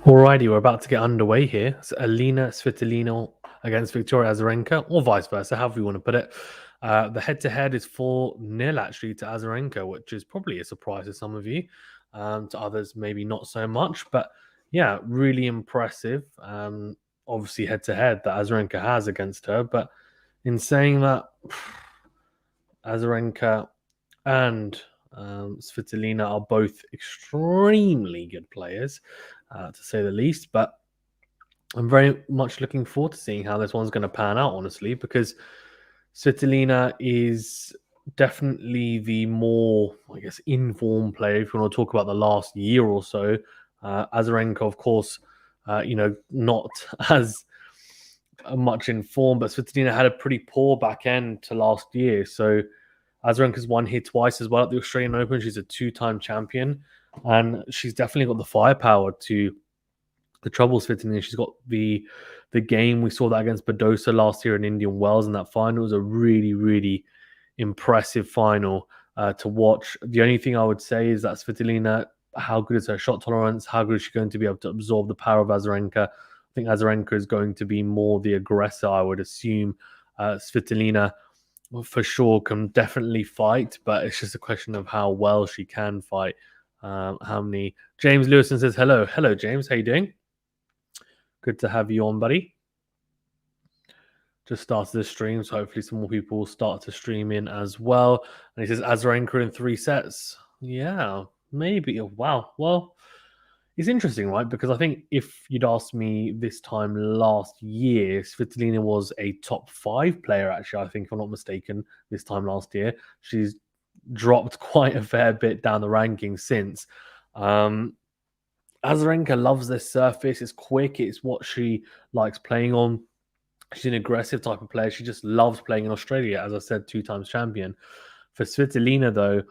Alrighty, we're about to get underway here. It's Elina Svitolina against Victoria Azarenka, or vice versa, however you want to put it. The head-to-head is 4-0 actually to Azarenka, which is probably a surprise to some of you. To others, maybe not so much. But yeah, really impressive. Obviously, head-to-head that Azarenka has against her. But in saying that, Azarenka and Svitolina are both extremely good players, to say the least. But I'm very much looking forward to seeing how this one's going to pan out, honestly, because Svitolina is definitely the more, I guess, informed player. If you want to talk about the last year or so, Azarenka, of course, not as much in form, but Svitolina had a pretty poor back end to last year. So Azarenka's won here twice as well at the Australian Open. She's a two-time champion, and she's definitely got the firepower to the trouble Svitolina. She's got the game. We saw that against Badosa last year in Indian Wells in that final. It was a really, really impressive final to watch. The only thing I would say is that Svitolina, how good is her shot tolerance? How good is she going to be able to absorb the power of Azarenka? I think Azarenka is going to be more the aggressor, I would assume. Svitolina, for sure, can definitely fight, but it's just a question of how well she can fight. How many? James Lewison says hello. Hello, James. How you doing? Good to have you on, buddy. Just started the stream, so hopefully some more people will start to stream in as well. And he says Azarenka in 3 sets. Yeah, maybe. Wow. Well, it's interesting, right? Because I think if you'd asked me this time last year, Svitolina was a top 5 player, actually, I think, if I'm not mistaken, this time last year. She's dropped quite a fair bit down the rankings since. Azarenka loves this surface. It's quick. It's what she likes playing on. She's an aggressive type of player. She just loves playing in Australia, as I said, 2 times champion. For Svitolina, though,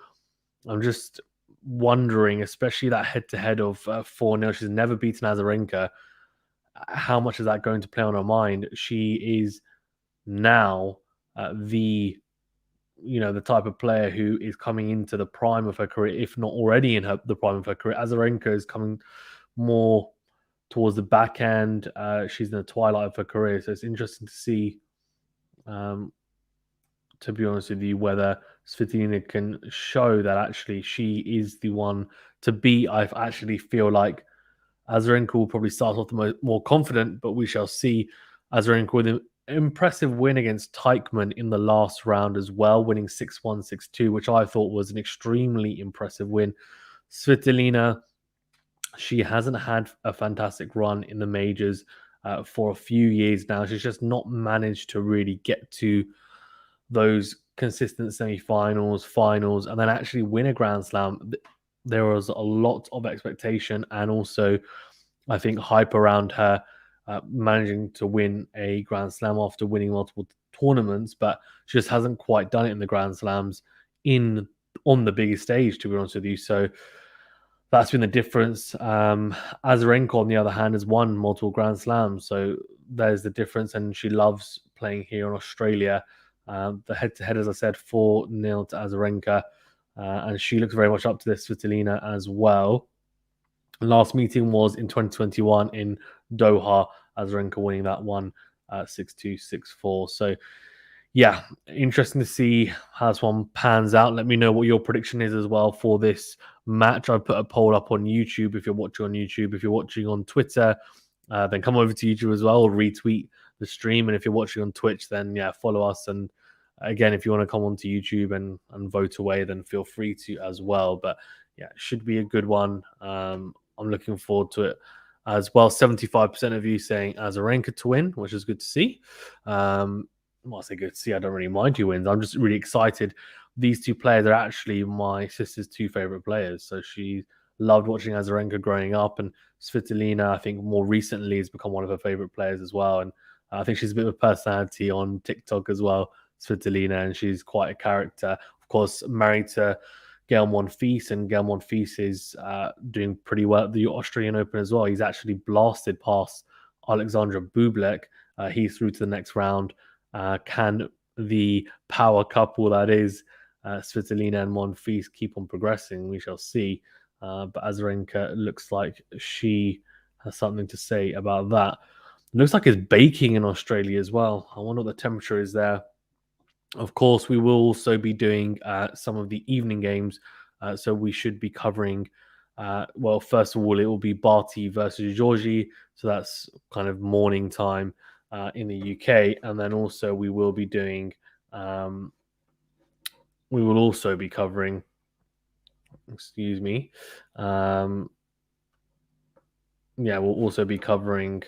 I'm just wondering, especially that head-to-head of 4-0. She's never beaten Azarenka. How much is that going to play on her mind? She is now the type of player who is coming into the prime of her career, if not already in the prime of her career. Azarenka is coming more towards the back end. She's in the twilight of her career, so it's interesting to see, to be honest with you, whether Svitolina can show that actually she is the one to beat. I actually feel like Azarenka will probably start off the more confident, but we shall see. Azarenka with an impressive win against Teichmann in the last round as well, winning 6-1, 6-2, which I thought was an extremely impressive win. Svitolina, she hasn't had a fantastic run in the majors for a few years now. She's just not managed to really get to those consistent semi-finals, finals, and then actually win a Grand Slam. There was a lot of expectation and also, I think, hype around her managing to win a Grand Slam after winning multiple tournaments, but she just hasn't quite done it in the Grand Slams on the biggest stage, to be honest with you. So that's been the difference. Azarenka, on the other hand, has won multiple Grand Slams, so there's the difference, and she loves playing here in Australia. The head-to-head, as I said, 4-0 to Azarenka, and she looks very much up to this, Svitolina, as well. Last meeting was in 2021 in Doha, Azarenka winning that one 6-2, 6-4. So, yeah, interesting to see how this one pans out. Let me know what your prediction is as well for this match. I put a poll up on YouTube if you're watching on YouTube. If you're watching on Twitter, then come over to YouTube as well, or retweet the stream. And if you're watching on Twitch, then yeah, follow us. And again, if you want to come onto YouTube and vote away, then feel free to as well. But yeah, it should be a good one. I'm looking forward to it as well. 75% of you saying Azarenka to win, which is good to see. Well, I say good to see. I don't really mind who wins. I'm just really excited. These 2 players are actually my sister's 2 favorite players. So she loved watching Azarenka growing up, and Svitolina, I think, more recently has become one of her favorite players as well. And I think she's a bit of a personality on TikTok as well, Svitolina, and she's quite a character. Of course, married to Gael Monfils, and Gael Monfils is doing pretty well at the Australian Open as well. He's actually blasted past Alexandra Bublik. He's through to the next round. Can the power couple that is Svitolina and Monfils keep on progressing? We shall see. But Azarenka looks like she has something to say about that. It looks like it's baking in Australia as well. I wonder what the temperature is there. Of course, we will also be doing some of the evening games, so we should be covering. Well, first of all, it will be Barty versus Georgie, so that's kind of morning time in the UK, and then also we will be doing. We will also be covering. Excuse me. Yeah, we'll also be covering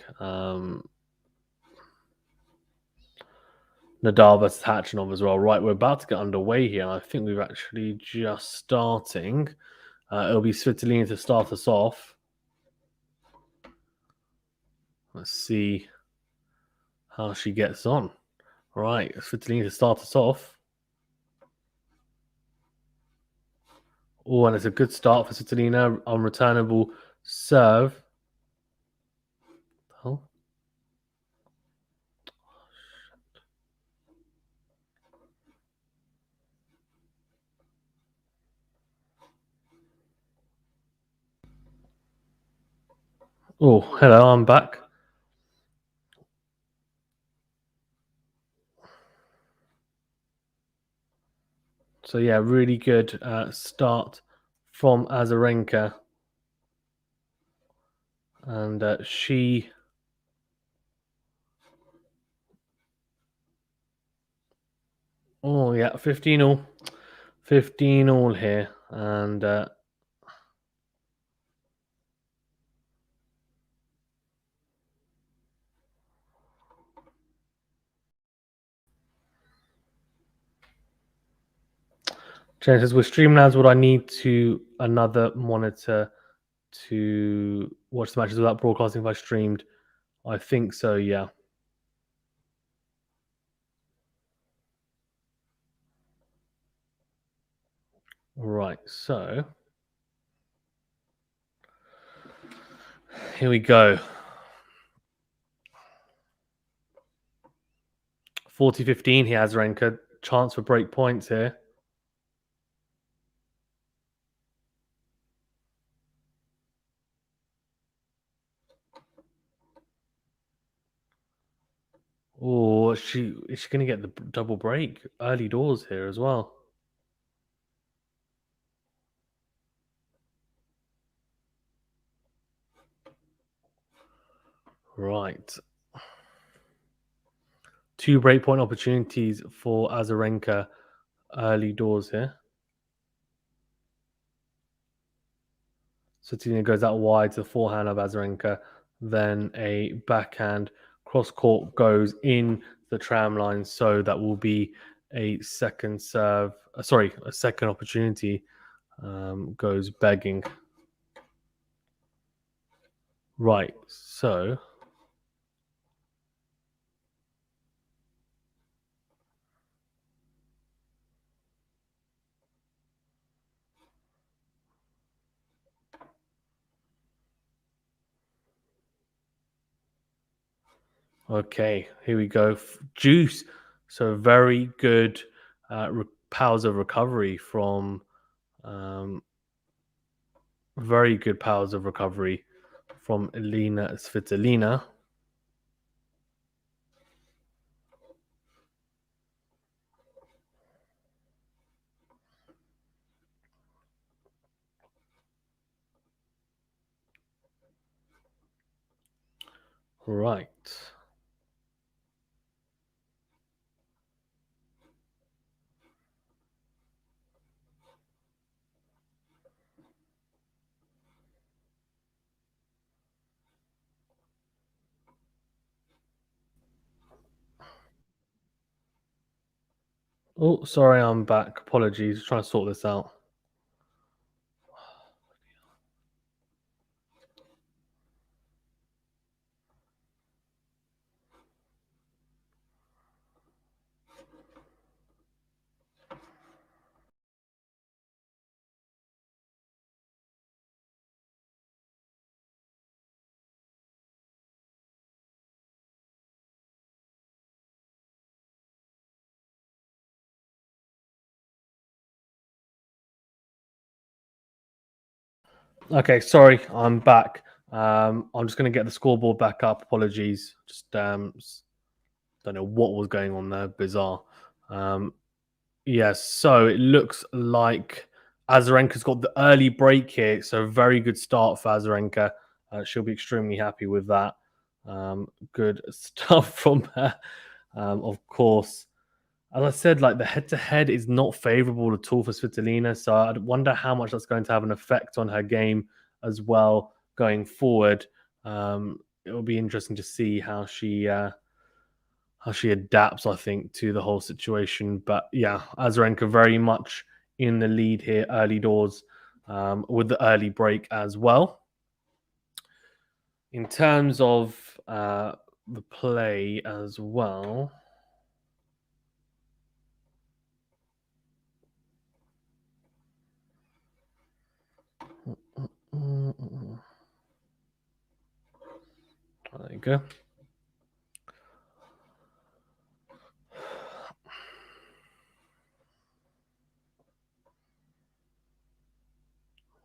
Nadal versus Khachanov as well. Right, we're about to get underway here. I think we've actually just starting. It'll be Svitolina to start us off. Let's see how she gets on. Right, Svitolina to start us off. Oh, and it's a good start for Svitolina. Unreturnable serve. Oh. Oh, hello, I'm back. So yeah, really good start from Azarenka. And she... Oh, yeah, 15 all. 15 all here. And James says, with Streamlabs, would I need to another monitor to watch the matches without broadcasting if I streamed? I think so, yeah. Right, so here we go. 40-15, he has Azarenka. Chance for break points here. Oh, is she going to get the double break? Early doors here as well. Right. 2 breakpoint opportunities for Azarenka early doors here. Svitolina goes out wide to the forehand of Azarenka. Then a backhand cross court goes in the tram line. So that will be a second serve. A second opportunity goes begging. Right. So okay, here we go. Juice. So very good powers of recovery from very good powers of recovery from Elina Svitolina. Right. Oh, sorry, I'm back. Apologies. Trying to sort this out. Okay, sorry, I'm back. I'm just going to get the scoreboard back up. Apologies. Just don't know what was going on there. Bizarre. Yes, so it looks like Azarenka's got the early break here. So very good start for Azarenka. She'll be extremely happy with that. Good stuff from her. Of course, as I said, like the head-to-head is not favorable at all for Svitolina. So I wonder how much that's going to have an effect on her game as well going forward. It will be interesting to see how she adapts, I think, to the whole situation. But yeah, Azarenka very much in the lead here, early doors, with the early break as well. In terms of the play as well. There you go.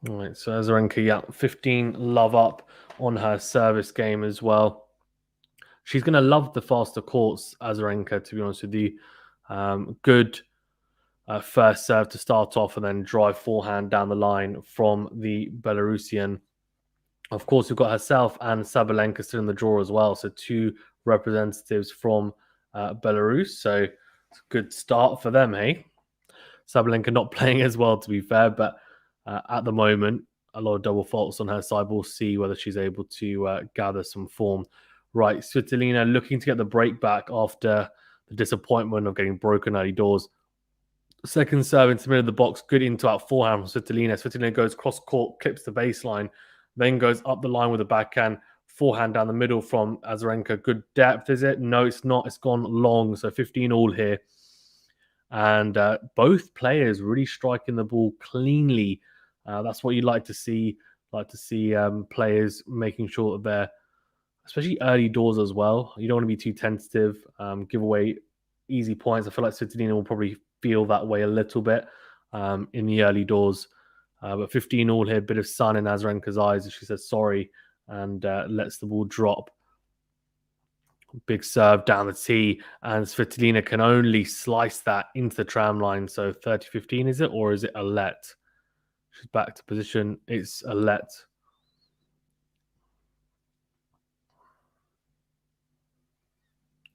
All right, so Azarenka, yeah, 15 love up on her service game as well. She's going to love the faster courts, Azarenka, to be honest with you. Good first serve to start off and then drive forehand down the line from the Belarusian. Of course, we've got herself and Sabalenka still in the draw as well. So two representatives from Belarus. So it's a good start for them, hey? Sabalenka not playing as well, to be fair, but at the moment, a lot of double faults on her side. We'll see whether she's able to gather some form. Right, Svitolina looking to get the break back after the disappointment of getting broken early doors. Second serve into the middle of the box, good into out forehand from Svitolina. Svitolina goes cross court, clips the baseline, then goes up the line with a backhand, forehand down the middle from Azarenka. Good depth, is it? No, it's not. It's gone long. So 15 all here. And both players really striking the ball cleanly. That's what you like to see. Players making sure that they're, especially early doors as well. You don't want to be too tentative, give away easy points. I feel like Svitolina will probably feel that way a little bit in the early doors. But 15 all here, bit of sun in Azarenka's eyes as she says sorry and lets the ball drop. Big serve down the tee, and Svitolina can only slice that into the tram line. So 30-15, is it? Or is it a let? She's back to position. It's a let.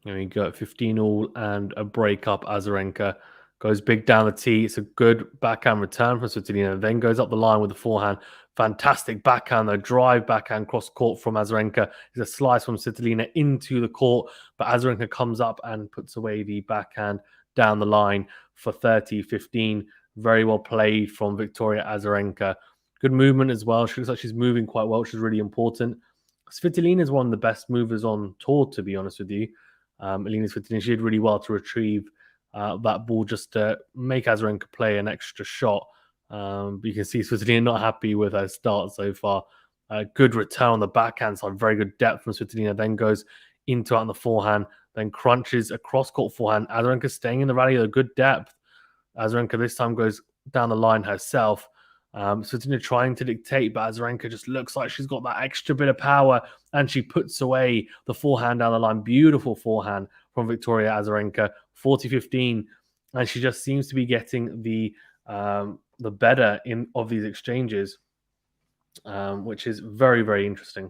There we go, 15 all and a break up. Azarenka goes big down the tee. It's a good backhand return from Svitolina. Then goes up the line with the forehand. Fantastic backhand, though. Drive backhand cross court from Azarenka. It's a slice from Svitolina into the court, but Azarenka comes up and puts away the backhand down the line for 30-15. Very well played from Victoria Azarenka. Good movement as well. She looks like she's moving quite well, which is really important. Svitolina is one of the best movers on tour, to be honest with you. Elina Svitolina, she did really well to retrieve that ball just to make Azarenka play an extra shot. But you can see Svitolina not happy with her start so far. Good return on the backhand side, very good depth from Svitolina. Then goes into out on the forehand, then crunches a cross-court forehand. Azarenka staying in the rally, a good depth. Azarenka this time goes down the line herself. Svitolina trying to dictate, but Azarenka just looks like she's got that extra bit of power, and she puts away the forehand down the line. Beautiful forehand from Victoria Azarenka, 40-15, and she just seems to be getting the better of these exchanges, which is very, very interesting.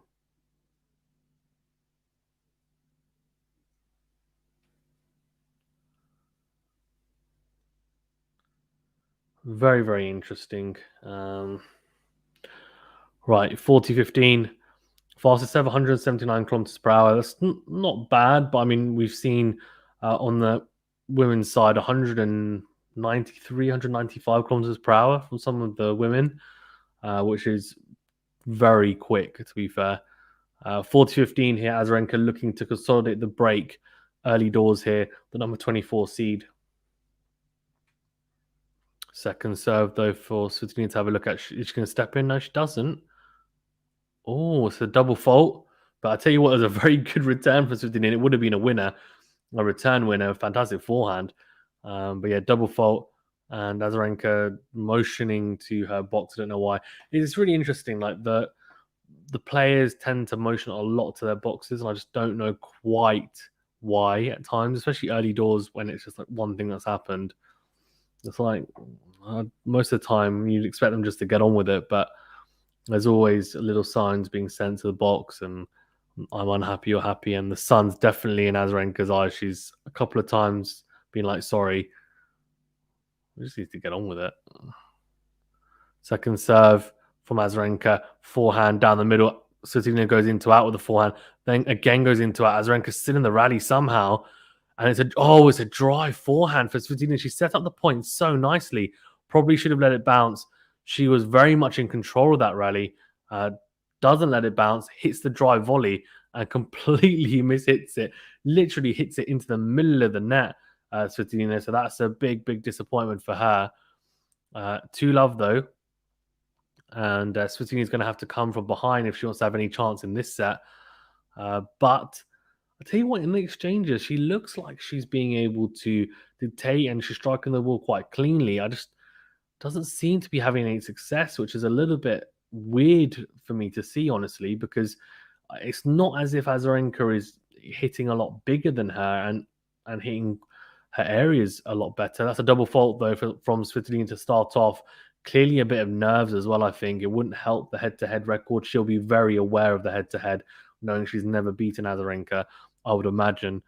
Very, very interesting. Right, 40-15. Fastest ever, 179 kilometers per hour. That's not bad, but I mean, we've seen on the women's side 193, 195 kilometers per hour from some of the women, which is very quick, to be fair. 40-15 here, Azarenka looking to consolidate the break early doors here, the number 24 seed. Second serve, though, for Svitolina to have a look at. Is she going to step in? No, she doesn't. Oh, it's a double fault. But I tell you what, it was a very good return for Svitolina. It would have been a winner, a return winner, a fantastic forehand. But yeah, double fault. And Azarenka motioning to her box. I don't know why. It's really interesting. Like the the players tend to motion a lot to their boxes, and I just don't know quite why at times, especially early doors when it's just like one thing that's happened. It's like most of the time you'd expect them just to get on with it, but there's always little signs being sent to the box, and I'm unhappy, you're happy, and the sun's definitely in Azarenka's eyes. She's a couple of times been like, sorry. We just need to get on with it. Second serve from Azarenka, forehand down the middle. Svitolina goes into out with the forehand, then again goes into out. Azarenka's still in the rally somehow, and it's a dry forehand for Svitolina. She set up the point so nicely. Probably should have let it bounce. She was very much in control of that rally. Doesn't let it bounce, hits the dry volley, and completely mishits it. Literally hits it into the middle of the net, Svitolina. So that's a big, big disappointment for her. 2-love though. And Svitolina is going to have to come from behind if she wants to have any chance in this set. But I'll tell you what, in the exchanges, she looks like she's being able to dictate and she's striking the ball quite cleanly. I just doesn't seem to be having any success, which is a little bit weird for me to see, honestly, because it's not as if Azarenka is hitting a lot bigger than her and hitting her areas a lot better. That's a double fault, though, from Svitolina to start off. Clearly a bit of nerves as well, I think. It wouldn't help the head-to-head record. She'll be very aware of the head-to-head, knowing she's never beaten Azarenka, I would imagine.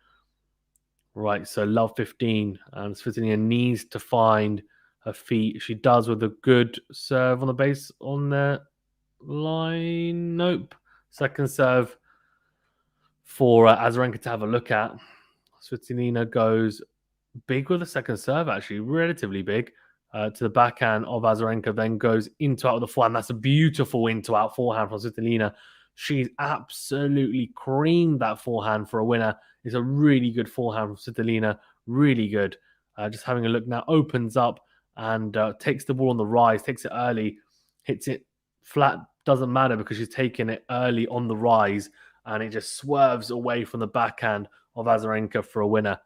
Right, so love 15, and Svitolina needs to find her feet. She does with a good serve on the base on the line. Nope. Second serve for Azarenka to have a look at. Svitolina goes big with the second serve, actually, relatively big. To the backhand of Azarenka, then goes into out with the forehand. That's a beautiful into out forehand from Svitolina. She's absolutely creamed that forehand for a winner. It's a really good forehand from Svitolina. Really good. Just having a look now, opens up and takes the ball on the rise, takes it early, hits it flat. Doesn't matter because she's taking it early on the rise, and it just swerves away from the backhand of Azarenka for a winner.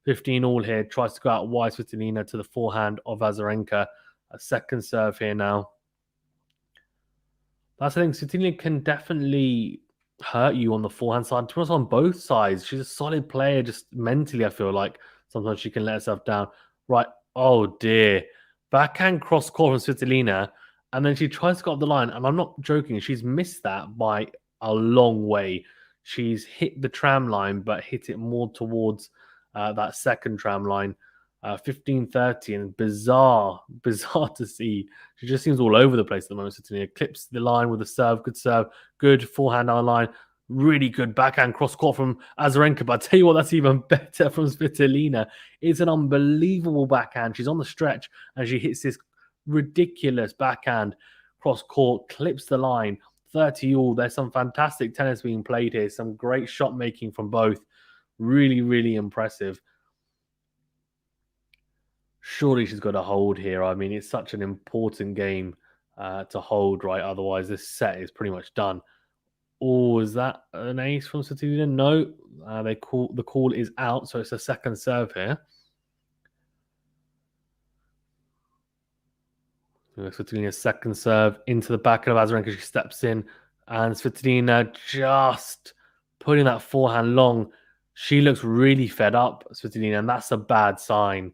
15 all here, tries to go out wide Svitolina to the forehand of Azarenka. A second serve here now. That's the thing, Svitolina can definitely hurt you on the forehand side. To be honest, on both sides, she's a solid player, just mentally, I feel like sometimes she can let herself down. Right, oh dear. Backhand cross court from Svitolina, and then she tries to go up the line, and I'm not joking, she's missed that by a long way. She's hit the tram line, but hit it more towards that second tram line. 15-30, and bizarre to see. She just seems all over the place at the moment. Svitolina clips the line with a serve, good forehand on the line, really good backhand cross court from Azarenka. But I tell you what, that's even better from Svitolina. It's an unbelievable backhand. She's on the stretch and she hits this ridiculous backhand cross court, clips the line. 30 all. There's some fantastic tennis being played here. Some great shot making from both. Really, really impressive. Surely she's got a hold here. I mean, it's such an important game to hold, right? Otherwise, this set is pretty much done. Oh, is that an ace from Svitolina? No, the call is out, so it's a second serve here. Svitolina's second serve into the back of Azarenka. She steps in, and Svitolina just putting that forehand long. She looks really fed up, Svitolina, and that's a bad sign.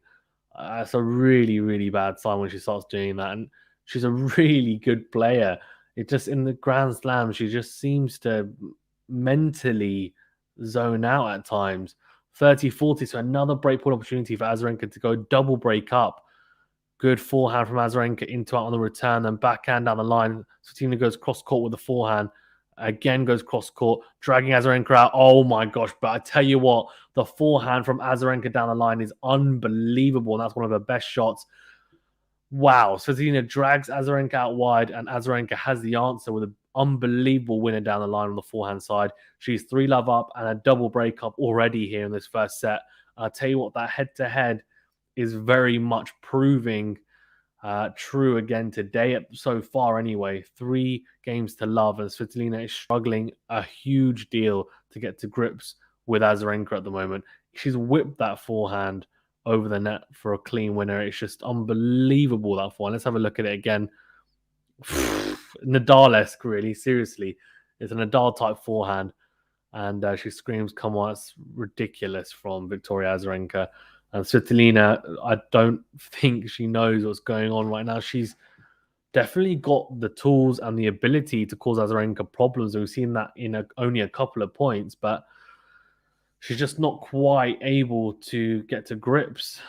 That's a really, really bad sign when she starts doing that. And she's a really good player. It just, in the Grand Slam, she just seems to mentally zone out at times. 30-40, so another breakpoint opportunity for Azarenka to go double break up. Good forehand from Azarenka into out on the return, then backhand down the line. Svitolina goes cross court with the forehand. Again goes cross court, dragging Azarenka out. Oh my gosh, but I tell you what, the forehand from Azarenka down the line is unbelievable, and that's one of her best shots. Wow, Svitolina drags Azarenka out wide, and Azarenka has the answer with an unbelievable winner down the line on the forehand side. She's 3-love up and a double break up already here in this first set. I'll tell you what, that head-to-head is very much proving true again today so far anyway. 3 games to love, and Svitolina is struggling a huge deal to get to grips with Azarenka at the moment. She's whipped that forehand over the net for a clean winner. It's just unbelievable, that forehand. Let's have a look at it again. Nadal-esque, really, seriously. It's a Nadal-type forehand. And she screams, "Come on!" It's ridiculous from Victoria Azarenka. And Svitolina, I don't think she knows what's going on right now. She's definitely got the tools and the ability to cause Azarenka problems. We've seen that in only a couple of points, but she's just not quite able to get to grips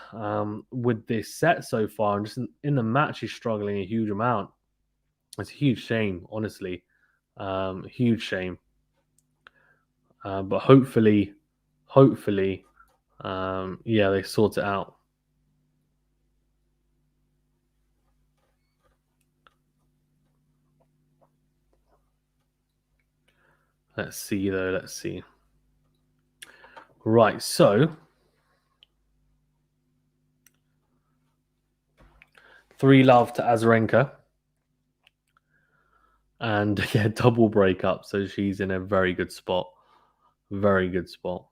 with this set so far. And just in the match, she's struggling a huge amount. It's a huge shame, honestly. Huge shame. But hopefully, yeah, they sort it out. Let's see, though. Let's see. Right, so 3-love to Azarenka. And yeah, double breakup. So she's in a very good spot. Very good spot.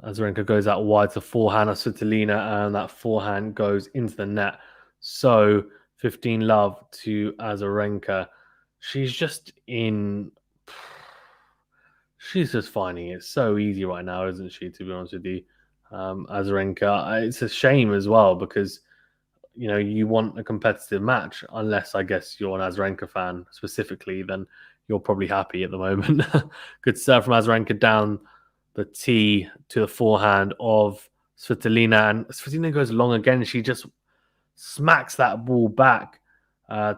Azarenka goes out wide to forehand of Svitolina, and that forehand goes into the net. So 15-love to Azarenka. She's just in. She's just finding it so easy right now, isn't she? To be honest with you, Azarenka. It's a shame as well because you want a competitive match. Unless I guess you're an Azarenka fan specifically, then you're probably happy at the moment. Good serve from Azarenka down the tee to the forehand of Svitolina, and Svitolina goes long again. She just smacks that ball back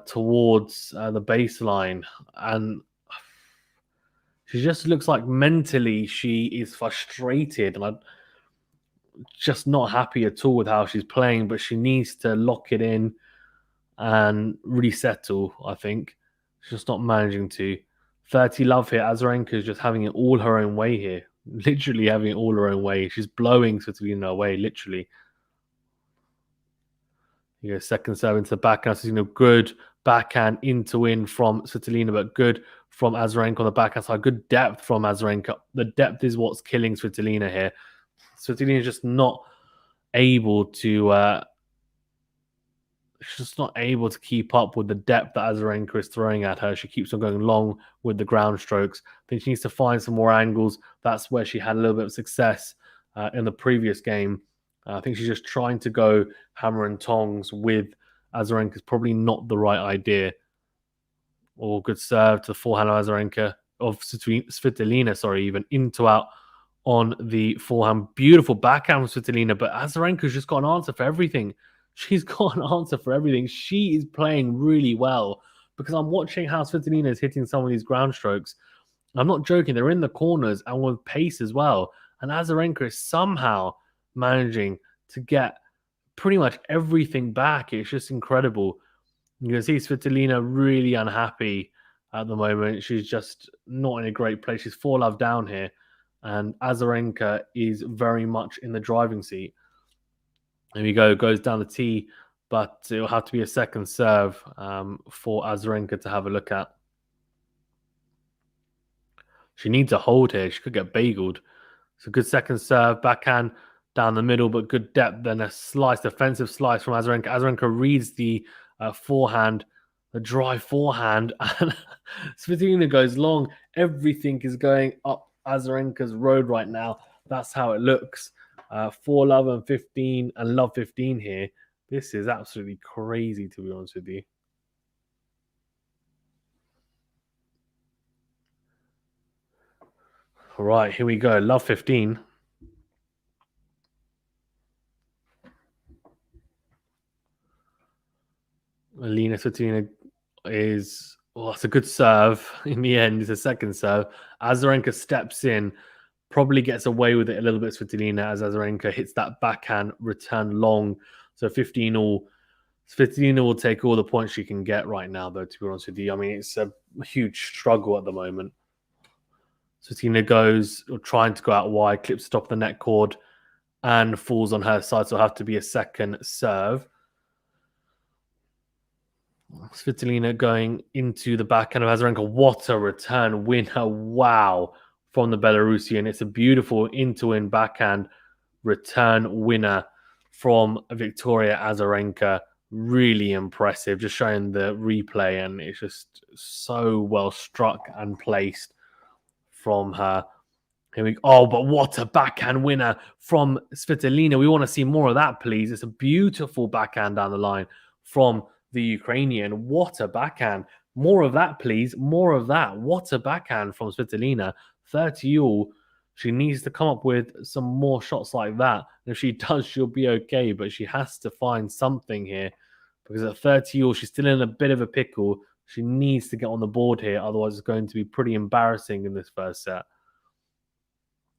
towards the baseline, and she just looks like mentally she is frustrated, and I'm just not happy at all with how she's playing. But she needs to lock it in and resettle. I think she's just not managing to. 30-love here. Azarenka is just having it all her own way here. Literally having it all her own way. She's blowing Svitolina away, literally. Second serve into the backhand. Good backhand into in from Svitolina, but good from Azarenka on the backhand side. Good depth from Azarenka. The depth is what's killing Svitolina here. Svitolina is just not able to. She's just not able to keep up with the depth that Azarenka is throwing at her. She keeps on going long with the ground strokes. I think she needs to find some more angles. That's where she had a little bit of success in the previous game. I think she's just trying to go hammer and tongs with Azarenka. Is probably not the right idea. Or good serve to the forehand of Azarenka, of Svitolina, even into out on the forehand. Beautiful backhand from Svitolina, but Azarenka's just got an answer for everything. She's got an answer for everything. She is playing really well because I'm watching how Svitolina is hitting some of these ground strokes. I'm not joking. They're in the corners and with pace as well. And Azarenka is somehow managing to get pretty much everything back. It's just incredible. You can see Svitolina really unhappy at the moment. She's just not in a great place. She's 4-love down here. And Azarenka is very much in the driving seat. There we go, goes down the tee, but it'll have to be a second serve for Azarenka to have a look at. She needs a hold here. She could get bageled. It's a good second serve, backhand down the middle, but good depth. Then a slice, defensive slice from Azarenka. Azarenka reads the forehand, the dry forehand, and Svitolina goes long. Everything is going up Azarenka's road right now. That's how it looks. 4-love and 15 and love 15 here. This is absolutely crazy, to be honest with you. All right, here we go. Love 15. Elina Svitolina is... Well, that's a good serve. In the end, it's a second serve. Azarenka steps in. Probably gets away with it a little bit, Svitolina, as Azarenka hits that backhand return long. So 15 all. Svitolina will take all the points she can get right now, though, to be honest with you. I mean, it's a huge struggle at the moment. Svitolina goes, trying to go out wide, clips top of the net cord, and falls on her side. So it'll have to be a second serve. Svitolina going into the backhand of Azarenka. What a return winner. Wow. From the Belarusian. It's a beautiful into-in backhand return winner from Victoria Azarenka. really impressive. Just showing the replay, and it's just so well struck and placed from her. Here we go. Oh, but what a backhand winner from Svitolina. We want to see more of that, please. It's a beautiful backhand down the line from the Ukrainian. What a backhand. More of that, please. More of that. What a backhand from Svitolina. 30 all. She needs to come up with some more shots like that. And if she does, she'll be okay. But she has to find something here. Because at 30 all, she's still in a bit of a pickle. She needs to get on the board here. Otherwise, it's going to be pretty embarrassing in this first set.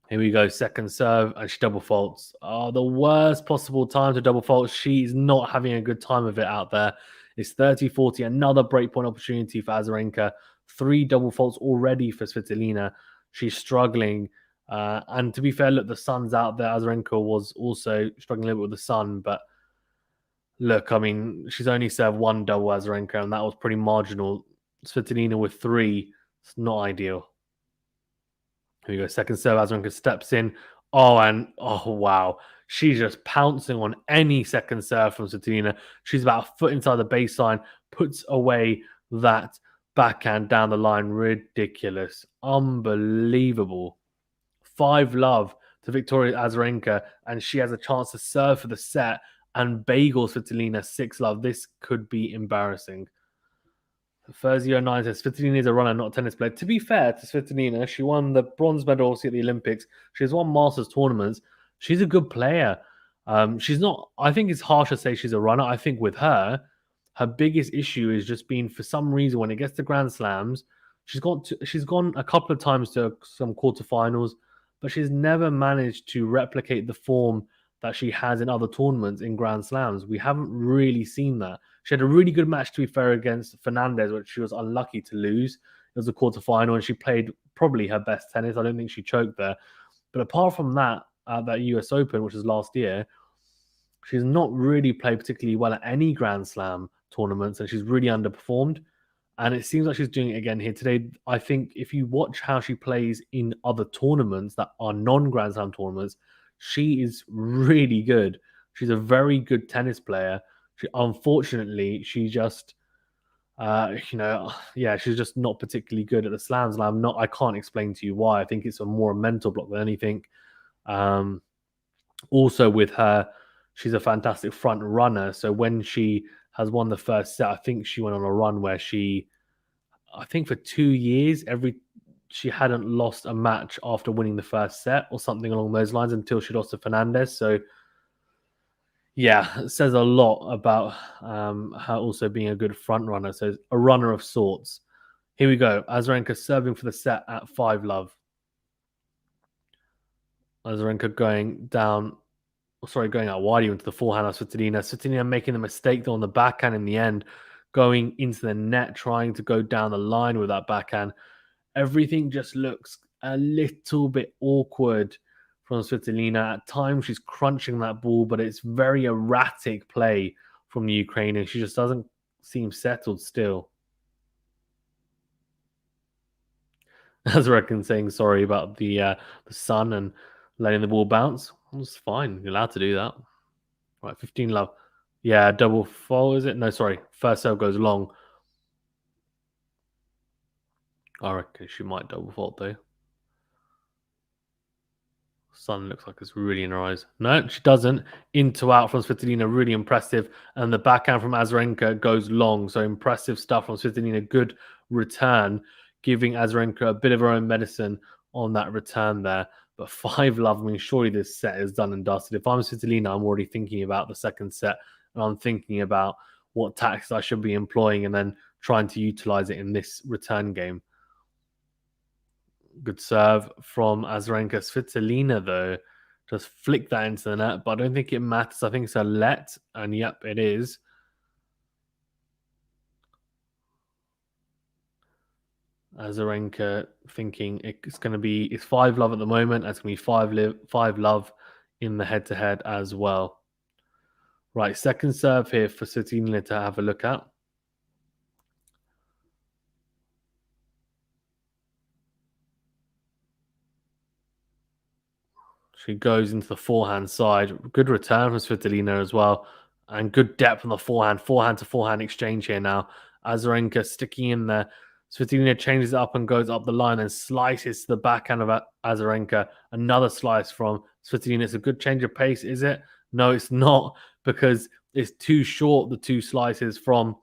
Here we go, second serve, and she double faults. Oh, the worst possible time to double fault. She's not having a good time of it out there. It's 30-40, another breakpoint opportunity for Azarenka. 3 double faults already for Svitolina. She's struggling. And to be fair, look, the sun's out there. Azarenka was also struggling a little bit with the sun. But look, I mean, she's only served 1 double Azarenka, and that was pretty marginal. Svitolina with 3. It's not ideal. Here we go. Second serve. Azarenka steps in. Oh, wow. She's just pouncing on any second serve from Svitolina. She's about a foot inside the baseline, puts away that backhand down the line. Ridiculous. Unbelievable. 5-love to Victoria Azarenka, and she has a chance to serve for the set and bagel Svitolina 6-love. This could be embarrassing. Fuzio9 says Svitolina is a runner, not a tennis player. To be fair to Svitolina, she won the bronze medal obviously at the Olympics. She's won Masters tournaments. She's a good player. She's not. I think it's harsh to say she's a runner. I think with her, her biggest issue is just being, for some reason, when it gets to Grand Slams, she's gone a couple of times to some quarterfinals, but she's never managed to replicate the form that she has in other tournaments in Grand Slams. We haven't really seen that. She had a really good match, to be fair, against Fernandez, which she was unlucky to lose. It was a quarterfinal, and she played probably her best tennis. I don't think she choked there. But apart from that, that US Open, which was last year, she's not really played particularly well at any Grand Slam tournaments, and she's really underperformed. And it seems like she's doing it again here today. I think if you watch how she plays in other tournaments that are non-Grand Slam tournaments, she is really good. She's a very good tennis player. Unfortunately, she just, she's just not particularly good at the slams. And I can't explain to you why. I think it's a more mental block than anything. Also with her, she's a fantastic front runner. So when she has won the first set, I think she went on a run where I think for 2 years, she hadn't lost a match after winning the first set or something along those lines until she lost to Fernandez. So yeah, it says a lot about her also being a good front runner. So a runner of sorts. Here we go. Azarenka serving for the set at 5-love. Azarenka going out wide into the forehand of Svitolina. Svitolina making the mistake on the backhand in the end, going into the net, trying to go down the line with that backhand. Everything just looks a little bit awkward from Svitolina. At times, she's crunching that ball, but it's very erratic play from the Ukrainian. She just doesn't seem settled still. Azarenka saying sorry about the sun and letting the ball bounce. It's fine. You're allowed to do that. Right, 15-love. Yeah, double fault, is it? No, sorry. First serve goes long. I reckon she might double fault, though. Sun looks like it's really in her eyes. No, she doesn't. Into out from Svitolina, really impressive. And the backhand from Azarenka goes long. So impressive stuff from Svitolina. Good return, giving Azarenka a bit of her own medicine on that return there. But 5-love, I mean, surely this set is done and dusted. If I'm Svitolina, I'm already thinking about the second set. And I'm thinking about what tactics I should be employing and then trying to utilize it in this return game. Good serve from Azarenka. Svitolina, though, just flick that into the net, but I don't think it matters. I think it's a let, and yep, it is. Azarenka thinking it's 5-love at the moment. It's going to be 5-love in the head-to-head as well. Right, second serve here for Svitolina to have a look at. She goes into the forehand side. Good return from Svitolina as well. And good depth on the forehand. Forehand to forehand exchange here now. Azarenka sticking in there. Svitolina changes it up and goes up the line and slices to the backhand of Azarenka. Another slice from Svitolina. It's a good change of pace, is it? No, it's not, because it's too short, the two slices from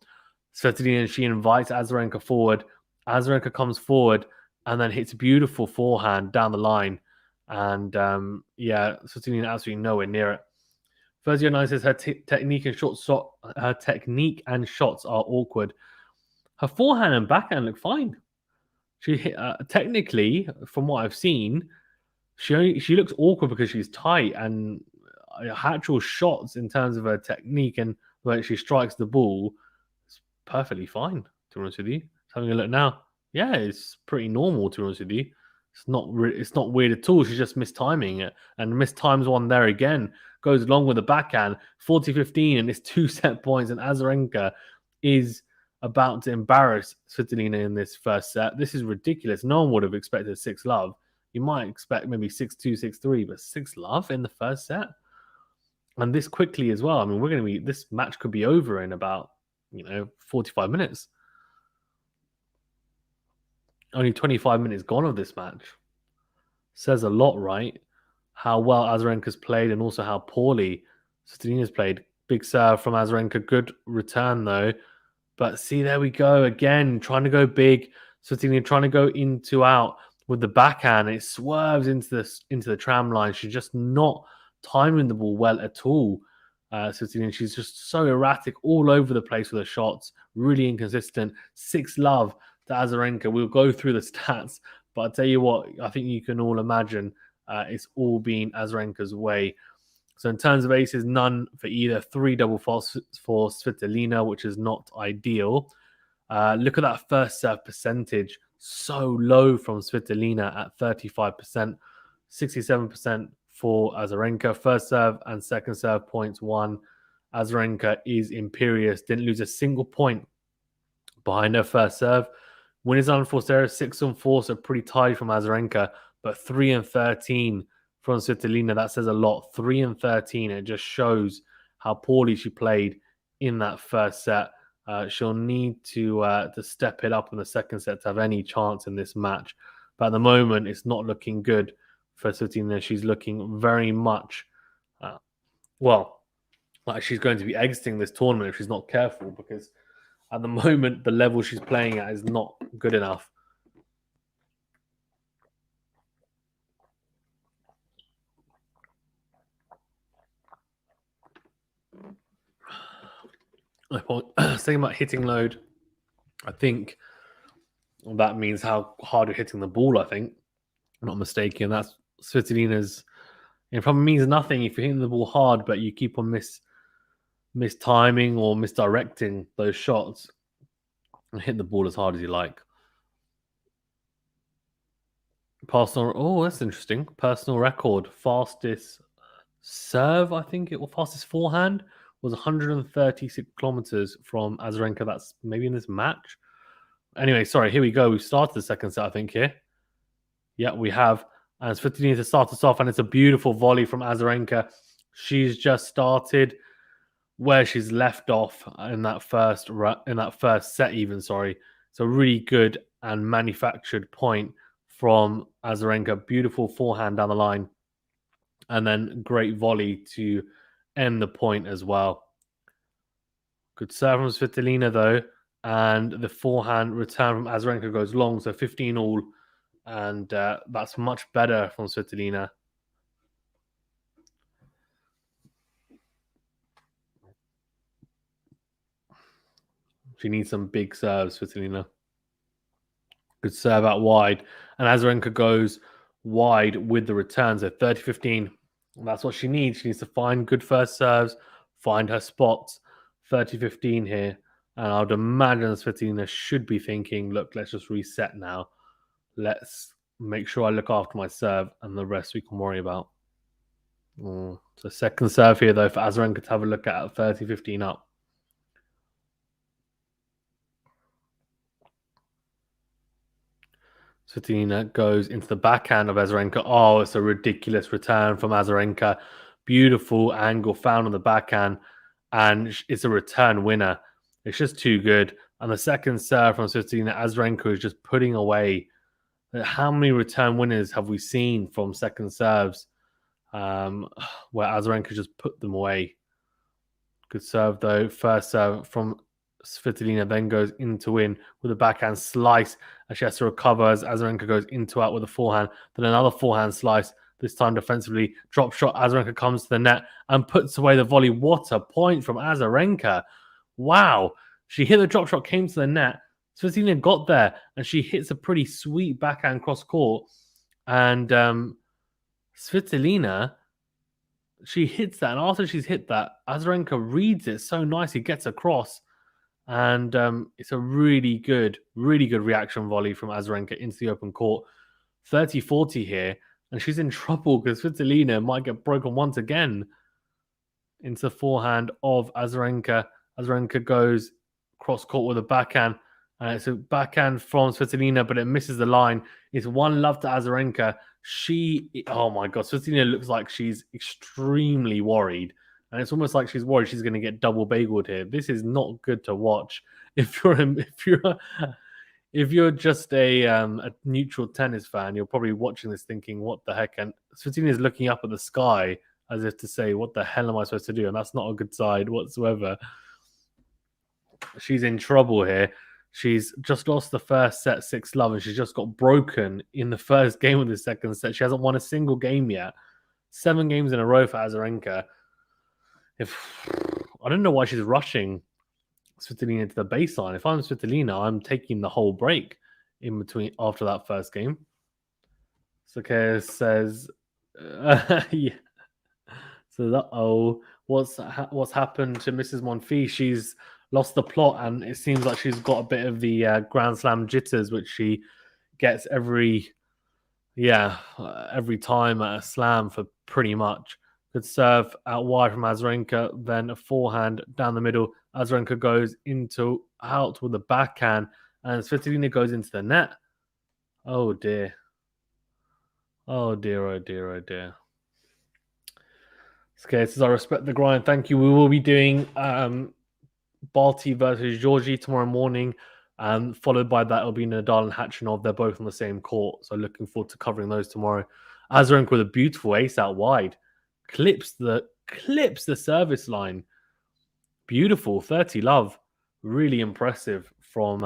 Svitolina, and she invites Azarenka forward. Azarenka comes forward and then hits a beautiful forehand down the line. And yeah, Svitolina absolutely nowhere near it. Fuzio says her technique and shots are awkward. Her forehand and backhand look fine. She hit, technically, from what I've seen, she looks awkward because she's tight, and actual shots in terms of her technique and where she strikes the ball, it's perfectly fine. To be honest with you, having a look now, yeah, it's pretty normal. To be honest with you, it's not weird at all. She's just mistiming it, and mistimes one there again. Goes along with the backhand, 40-15, and it's 2 set points. And Azarenka is about to embarrass Svitolina in this first set. This is ridiculous. No one would have expected 6-love. You might expect maybe 6-2, 6-3, but 6-love in the first set, and this quickly as well. I mean, this match could be over in about 45 minutes. Only 25 minutes gone of this match. Says a lot, right? How well Azarenka's played and also how poorly Svitolina's played. Big serve from Azarenka. Good return, though. But see, there we go. Again, trying to go big. Svitolina trying to go into out with the backhand. It swerves into the tram line. She's just not timing the ball well at all. Svitolina, she's just so erratic all over the place with her shots. Really inconsistent. 6-love to Azarenka. We'll go through the stats, but I'll tell you what, I think you can all imagine it's all been Azarenka's way. So in terms of aces, none for either. 3 double faults for Svitolina, which is not ideal. Look at that first serve percentage. So low from Svitolina at 35%. 67% for Azarenka. First serve and second serve points won. Azarenka is imperious. Didn't lose a single point behind her first serve. Winners unforced errors 6-4, so pretty tied from Azarenka, but 3-13 from Svitolina. That says a lot. 3-13. It just shows how poorly she played in that first set. She'll need to step it up in the second set to have any chance in this match. But at the moment, it's not looking good for Svitolina. She's looking very much, like she's going to be exiting this tournament if she's not careful, because at the moment, the level she's playing at is not good enough. Saying about hitting load, I think that means how hard you're hitting the ball, I think. I'm not mistaken. That's Svitolina's. It probably means nothing if you're hitting the ball hard, but you keep on mistiming or misdirecting those shots and hit the ball as hard as you like. That's interesting. Personal record. Fastest serve, I think it was fastest forehand was 136 kilometers from Azarenka. That's maybe in this match. Anyway, sorry, here we go. We've started the second set, I think, here. Yeah, we have. And it's Svitolina to start us off, and it's a beautiful volley from Azarenka. She's just started where she's left off in that first set, even. Sorry, it's a really good and manufactured point from Azarenka. Beautiful forehand down the line, and then great volley to end the point as well. Good serve from Svitolina, though, and the forehand return from Azarenka goes long, so 15 all, and that's much better from Svitolina. She needs some big serves, Svitolina. Good serve out wide, and Azarenka goes wide with the return, so 30-15. That's what she needs. She needs to find good first serves, find her spots. 30-15 here. And I would imagine Svitolina should be thinking, look, let's just reset now. Let's make sure I look after my serve, and the rest we can worry about. So second serve here, though, for Azarenka to have a look at 30-15 up. Svitolina goes into the backhand of Azarenka. Oh, it's a ridiculous return from Azarenka. Beautiful angle found on the backhand. and it's a return winner. It's just too good. And the second serve from Svitolina, Azarenka is just putting away. How many return winners have we seen from second serves where Azarenka just put them away? Good serve, though. First serve from Svitolina, then goes in to win with a backhand slice. And she has to recover as Azarenka goes into out with a forehand. Then another forehand slice, this time defensively. Drop shot, Azarenka comes to the net and puts away the volley. What a point from Azarenka. Wow. She hit the drop shot, came to the net. Svitolina got there, and she hits a pretty sweet backhand cross court. And Svitolina, she hits that, and after she's hit that, Azarenka reads it so nicely, gets across, and it's a really good reaction volley from Azarenka into the open court. 30-40 here, and she's in trouble because Svitolina might get broken once again. Into the forehand of Azarenka. Azarenka goes cross court with a backhand. It's a backhand from Svitolina, but it misses the line. It's 1-0 to Azarenka. Oh my God, Svitolina looks like she's extremely worried. And it's almost like she's worried she's going to get double bageled here. This is not good to watch. If you're just a neutral tennis fan, you're probably watching this thinking, what the heck? And Svitolina is looking up at the sky as if to say, what the hell am I supposed to do? And that's not a good side whatsoever. She's in trouble here. She's just lost the first set 6-0, and she's just got broken in the first game of the second set. She hasn't won a single game yet. 7 games in a row for Azarenka. I don't know why she's rushing Svitolina to the baseline. If I'm Svitolina, I'm taking the whole break in between after that first game. Sakea says, yeah. So, what's happened to Mrs. Monfils? She's lost the plot, and it seems like she's got a bit of the Grand Slam jitters, which she gets every time at a slam for pretty much. Good serve out wide from Azarenka, then a forehand down the middle. Azarenka goes out with a backhand, and Svitolina goes into the net. Oh dear. Oh dear, oh dear, oh dear. Okay, says I respect the grind. Thank you. We will be doing Barty versus Georgie tomorrow morning. Followed by that, it'll be Nadal and Khachanov. They're both on the same court, so looking forward to covering those tomorrow. Azarenka with a beautiful ace out wide, clips the service line. Beautiful, 30-0. Really impressive from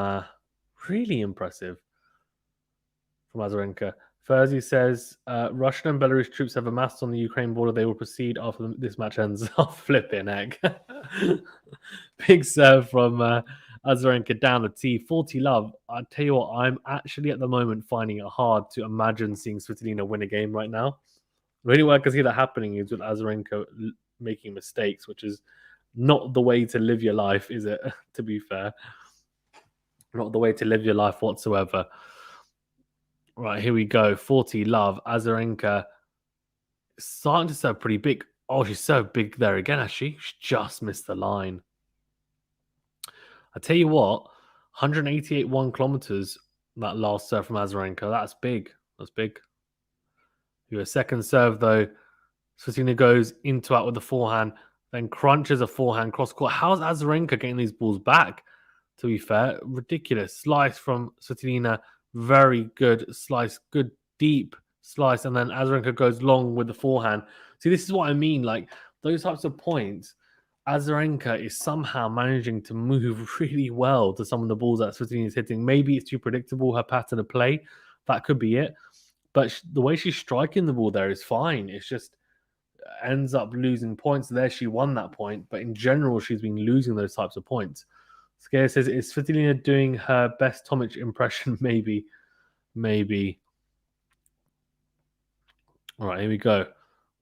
Azarenka. Ferzi says Russian and Belarus troops have amassed on the Ukraine border. They will proceed after this match ends. I'll flip it, heck. Big serve from Azarenka down the tee. 40-0. I tell you what, I'm actually at the moment finding it hard to imagine seeing Svitolina win a game right now. The only way I can see that happening is with Azarenka making mistakes, which is not the way to live your life, is it? To be fair, not the way to live your life whatsoever. Right, here we go. 40-0. Azarenka starting to serve pretty big. Oh, she's so big there again, actually. She just missed the line. I tell you what, 188 kilometers, that last serve from Azarenka. That's big. That's big. Your second serve, though. Svitolina goes into out with the forehand, then crunches a forehand cross court. How's Azarenka getting these balls back? To be fair, ridiculous. Slice from Svitolina. Very good slice, good deep slice, and then Azarenka goes long with the forehand. See, this is what I mean. Like those types of points, Azarenka is somehow managing to move really well to some of the balls that Svitolina is hitting. Maybe it's too predictable, her pattern of play. That could be it. But the way she's striking the ball there is fine. It's just ends up losing points. There, she won that point, but in general, she's been losing those types of points. Scare says, is Svitolina doing her best Tomic impression? Maybe. All right, here we go.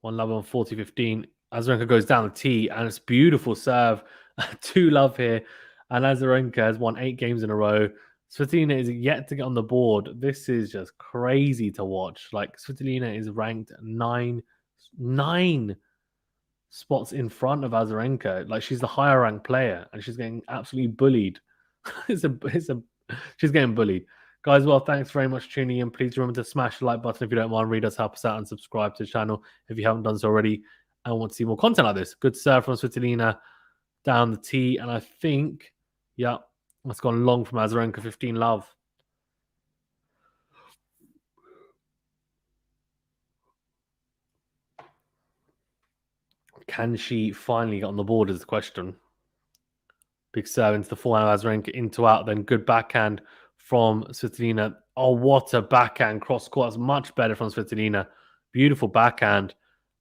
1-0 on 40-15. Azarenka goes down the tee, and it's beautiful serve. 2-0 here. And Azarenka has won 8 games in a row. Svitolina is yet to get on the board. This is just crazy to watch. Like, Svitolina is ranked 9 spots in front of Azarenka. Like, she's the higher ranked player, and she's getting absolutely bullied. She's getting bullied. Guys, well, thanks very much for tuning in. Please remember to smash the like button if you don't mind. Read us, help us out, and subscribe to the channel if you haven't done so already and want to see more content like this. Good serve from Svitolina. down the tee, and I think, yeah, that's gone long from Azarenka, 15 love. Can she finally get on the board is the question. Big serve into the forehand of Azarenka, into out, then good backhand from Svitolina. Oh, what a backhand cross court. That's much better from Svitolina. Beautiful backhand,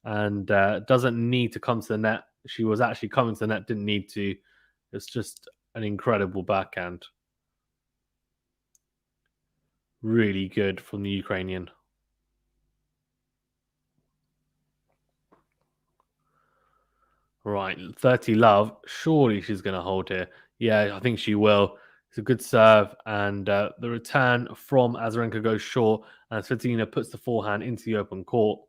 and doesn't need to come to the net. She was actually coming to the net, didn't need to. It's just an incredible backhand. Really good from the Ukrainian. Right, 30 love. Surely she's going to hold here. Yeah, I think she will. It's a good serve, and the return from Azarenka goes short, and Svitolina puts the forehand into the open court.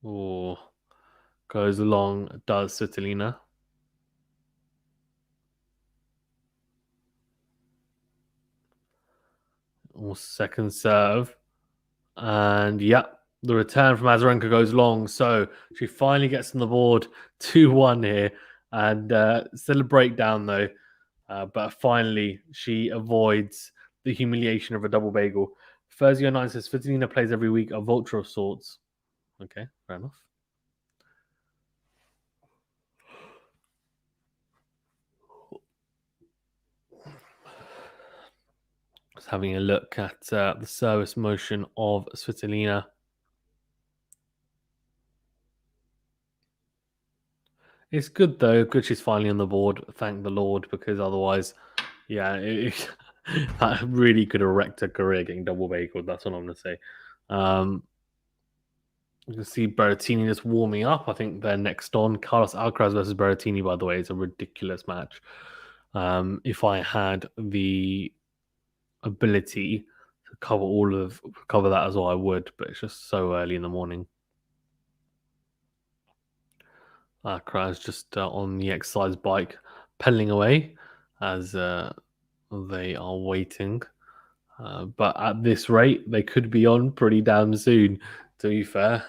Oh, goes along, does Svitolina. Second serve. And yeah, the return from Azarenka goes long. So she finally gets on the board 2-1 here. And still a breakdown though. But finally, she avoids the humiliation of a double bagel. Thursday09 says Svitolina plays every week, a vulture of sorts. Okay, fair enough. Just having a look at the service motion of Svitolina. It's good though. Good she's finally on the board. Thank the Lord, because otherwise, yeah, that really could have wrecked her career getting double bageled. That's what I'm going to say. You can see Berrettini just warming up. I think they're next on. Carlos Alcaraz versus Berrettini, by the way, is a ridiculous match. If I had the ability to cover that as well, I would, but it's just so early in the morning. Alcaraz just on the exercise bike, pedaling away as they are waiting. But at this rate, they could be on pretty damn soon, to be fair.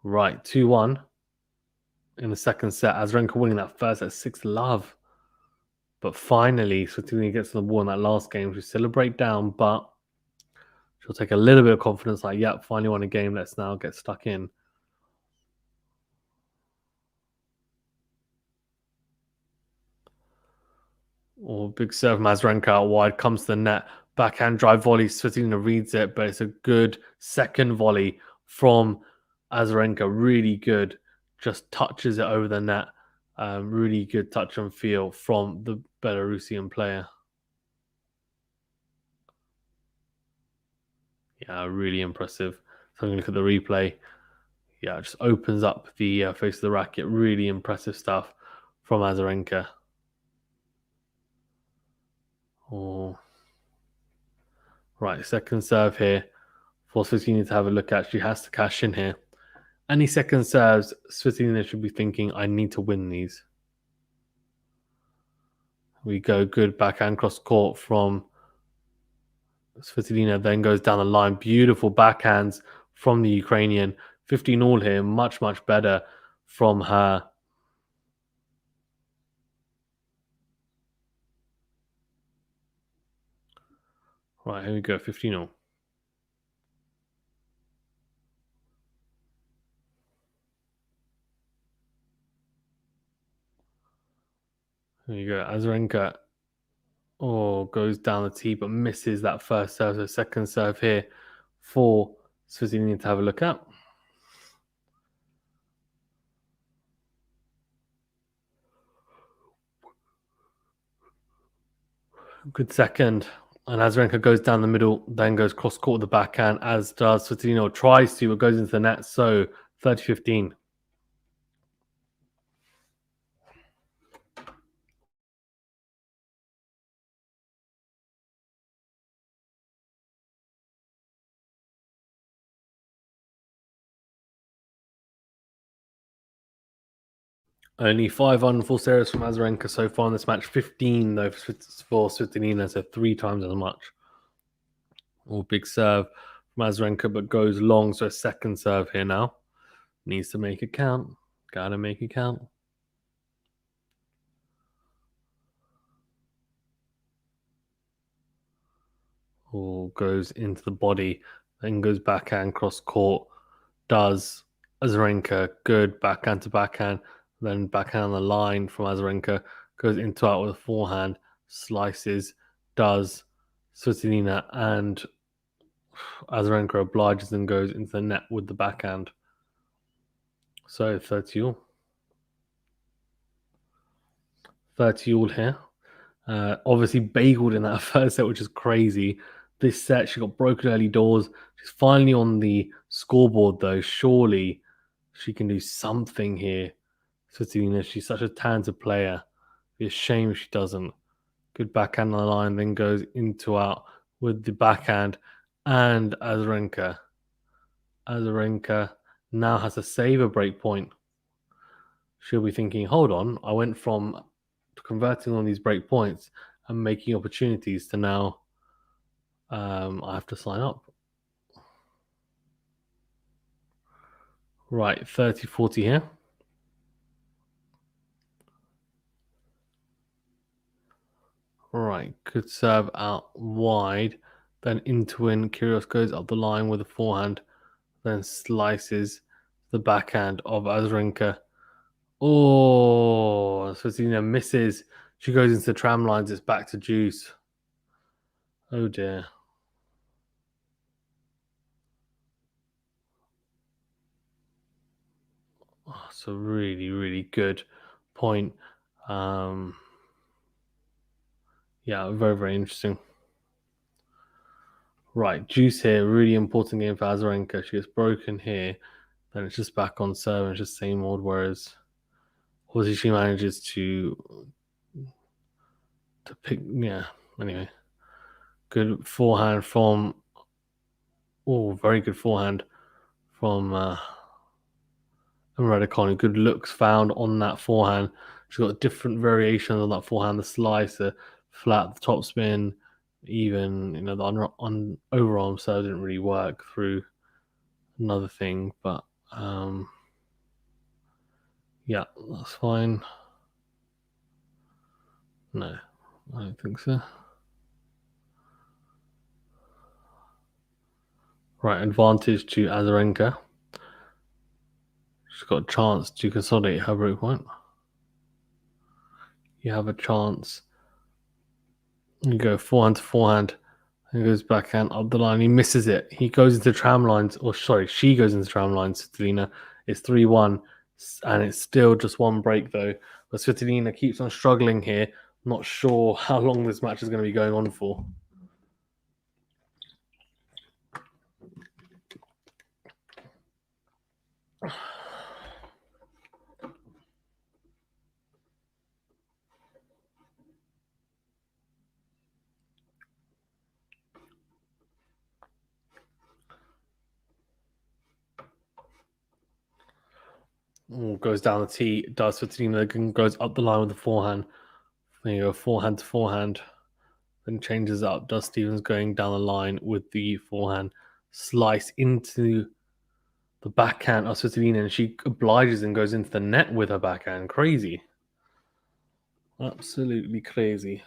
Right, 2-1 in the second set. Azarenka winning that first at 6 love. But finally, Svitolina gets on the ball in that last game. She'll still a breakdown, but she'll take a little bit of confidence like, yep, finally won a game. Let's now get stuck in. Big serve from Azarenka out wide, comes to the net. Backhand drive volley. Svitolina reads it, but it's a good second volley from Azarenka. Really good. Just touches it over the net. Really good touch and feel from the Belarusian player. Yeah, really impressive. So I'm going to look at the replay. Yeah, it just opens up the face of the racket. Really impressive stuff from Azarenka. Oh. Right, second serve here for Svitolina to have a look at. She has to cash in here. Any second serves, Svitolina should be thinking, I need to win these. We go good backhand cross court from Svitolina, then goes down the line. Beautiful backhands from the Ukrainian. 15 all here, much, much better from her. Right, here we go, 15 all. There you go. Azarenka goes down the tee, but misses that first serve. So second serve here for Svitolina to have a look at. Good second. And Azarenka goes down the middle, then goes cross court with the backhand, as does Svitolina. Tries to, but goes into the net. So 30-15. Only 5 on full series from Azarenka so far in this match. 15 though for Svitolina, so 3 times as much. Oh, big serve from Azarenka, but goes long. So a second serve here now. Needs to make it count. Gotta make it count. Oh, goes into the body, then goes backhand cross court. Does Azarenka good backhand to backhand, then backhand on the line from Azarenka, goes into out with a forehand, slices, does Svitolina, and Azarenka obliges and goes into the net with the backhand. So 30 all. 30 all here. Obviously bageled in that first set, which is crazy. This set, she got broken early doors. She's finally on the scoreboard, though. Surely she can do something here. Svitolina, she's such a talented player. It's a shame she doesn't. Good backhand on the line, then goes into out with the backhand. And Azarenka. Azarenka now has to save a break point. She'll be thinking, hold on, I went from converting on these break points and making opportunities to now I have to sign up. Right, 30-40 here. Right, good serve out wide. Then into in. Kyrgios goes up the line with a forehand, then slices the backhand of Azarenka. Oh, Svitolina misses. She goes into the tram lines. It's back to juice. Oh dear. Oh, it's a really, really good point. Yeah, very, very interesting. Right, juice here, really important game for Azarenka. She gets broken here, then it's just back on serve and it's just same old. Whereas, obviously, she manages to pick. Yeah. Anyway, good forehand from. Oh, very good forehand from Raducanu. Good looks found on that forehand. She's got different variations on that forehand. The slice, the flat, the top spin, even the on overarm serve didn't really work through. Another thing, but yeah, that's fine. No, I don't think so. Right, advantage to Azarenka. She's got a chance to consolidate her break point. You have a chance. You go forehand to forehand. He goes backhand up the line. He misses it. He goes into tram lines. Or sorry, she goes into tram lines. Svitolina. It's 3-1. And it's still just one break though. But Svitolina keeps on struggling here. Not sure how long this match is going to be going on for. Ooh, goes down the tee, does Svitolina, goes up the line with the forehand. There you go, forehand to forehand. Then changes up. Does Stevens going down the line with the forehand. Slice into the backhand of Svitolina, and she obliges and goes into the net with her backhand. Crazy. Absolutely crazy.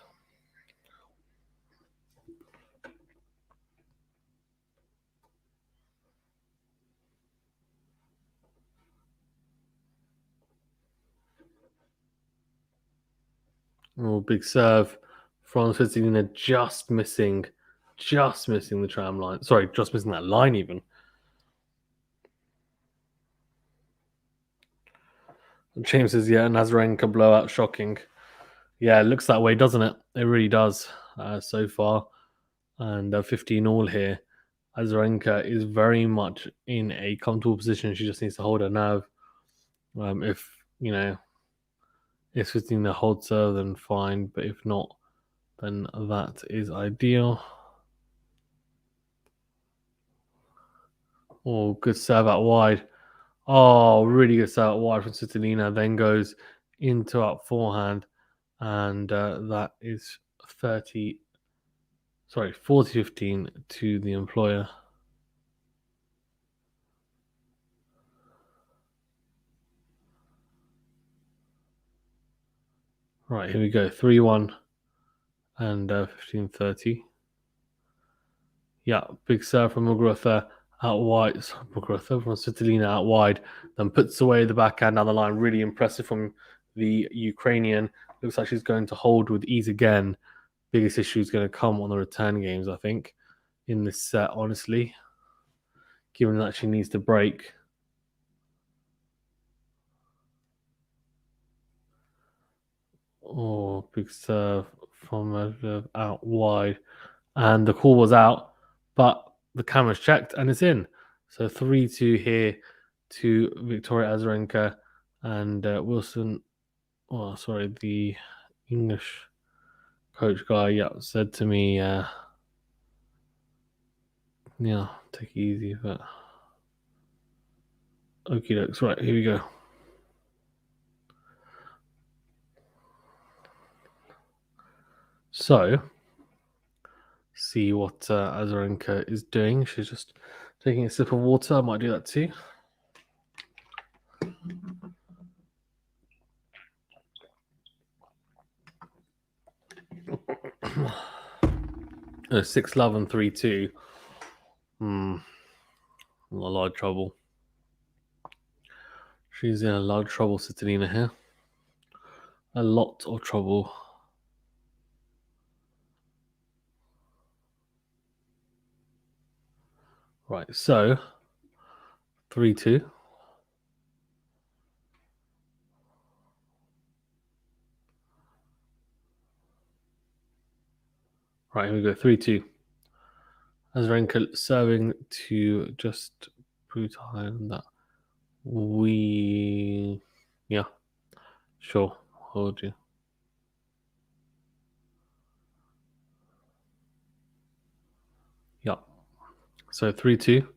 Oh, big serve from Svitolina, just missing the tram line. Sorry, just missing that line even. James says, yeah, Azarenka blowout, shocking. Yeah, it looks that way, doesn't it? It really does so far. And 15 all here. Azarenka is very much in a comfortable position. She just needs to hold her nerve. If Svitolina holds her, then fine. But if not, then that is ideal. Oh, good serve out wide. Oh, really good serve out wide from Svitolina. Then goes into out forehand. And that is 30. Sorry, 40-15 to the employer. Right, here we go. 3-1 and 15-30. Yeah, big serve from Muguruza out wide. Muguruza from Svitolina out wide. Then puts away the backhand down the line. Really impressive from the Ukrainian. Looks like she's going to hold with ease again. Biggest issue is going to come on the return games, I think, in this set, honestly. Given that she needs to break. Oh, big serve from out wide. And the call was out, but the camera's checked and it's in. So 3-2 here to Victoria Azarenka and Wilson. Oh, sorry, the English coach guy, said to me, take it easy, but okie dokes. Right, here we go. So, see what Azarenka is doing. She's just taking a sip of water. I might do that too. 6-love and 3-2. A lot of trouble. She's in a lot of trouble, Svitolina here. A lot of trouble. Right, so 3-2. Right, here we go. 3-2. Azarenka serving to just brutalize that. Sure, hold you. Yeah. So 3-2.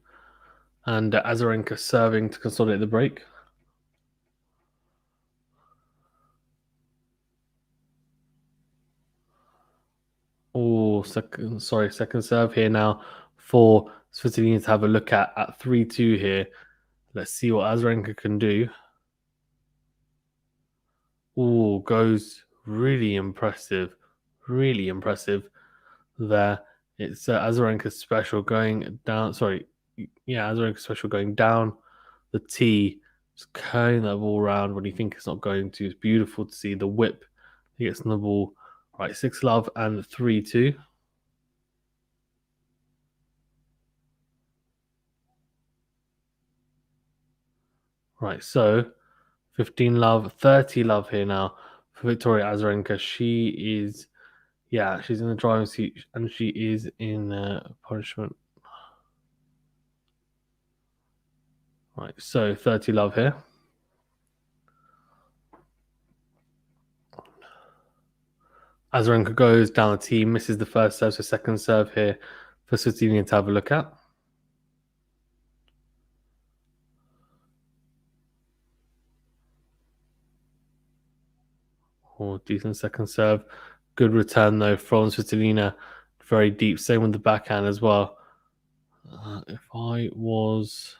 And Azarenka serving to consolidate the break. Oh, second serve here now for Svitolina to have a look at 3-2 here. Let's see what Azarenka can do. Oh, goes really impressive. Really impressive there. It's Azarenka special going down. Azarenka special going down the tee, just curling that ball around when you think it's not going to. It's beautiful to see the whip he gets on the ball. Right, 6-love and 3-2. Right, so 15-love, 30-love here now for Victoria Azarenka. She is, she's in the driving seat and she is in punishment. Right, so 30-love here. Azarenka goes down the tee, misses the first serve, so second serve here for Svitolina to have a look at. Oh, decent second serve. Good return, though, from Svitolina. Very deep. Same with the backhand as well. If I was...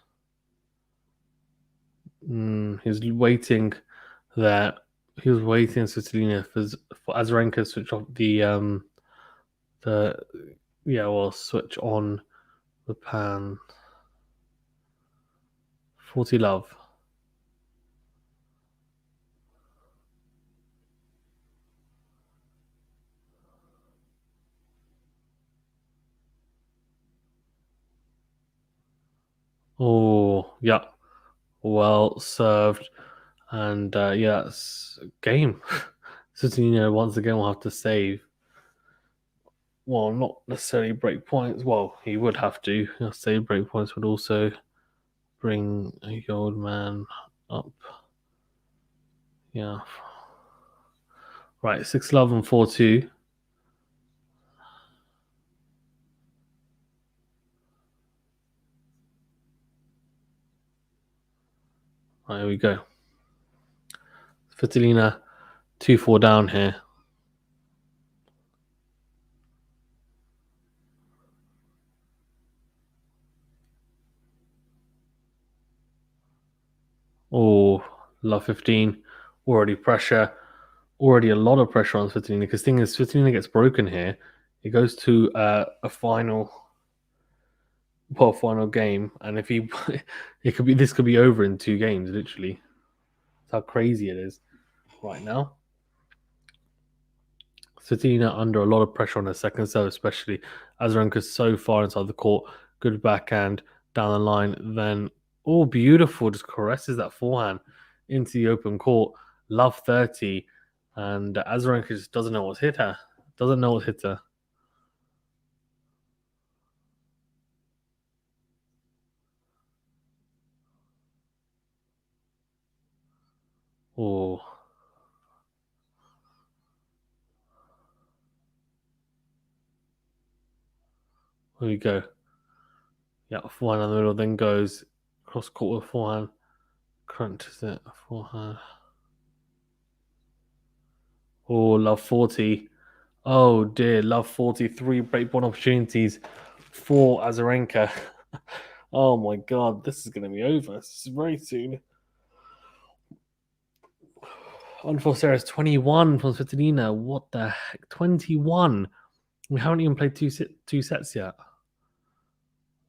he's waiting there. He was waiting, Svitolina, for Azarenka to switch off switch on the pan. 40-love. Oh, yeah. Well served. And it's game. Svitolina once again will have to save. Well, not necessarily break points. Well, he would have to. Save break points would also bring a gold man up. Yeah. Right, 6-love and 4-2. Right, here we go. Svitolina 2-4 down here. Oh, love 15. Already pressure. Already a lot of pressure on Svitolina because thing is, Svitolina gets broken here. It goes to a final game, and if he, this could be over in 2 games, literally. That's how crazy it is right now. Svitolina under a lot of pressure on her second serve, especially Azarenka's so far inside the court. Good backhand down the line. Then, oh, beautiful. Just caresses that forehand into the open court. Love 30. And Azarenka just doesn't know what's hit her. Doesn't know what's hit her. Oh. There we go. Yeah, forehand in the middle, then goes cross court with forehand. Crunches it. Forehand. Oh, love 40. Oh dear, love 43 breakpoint opportunities for Azarenka. Oh my god, this is going to be over. This is very soon. Unforced errors 21 from Svitolina. What the heck? 21. We haven't even played two sets yet.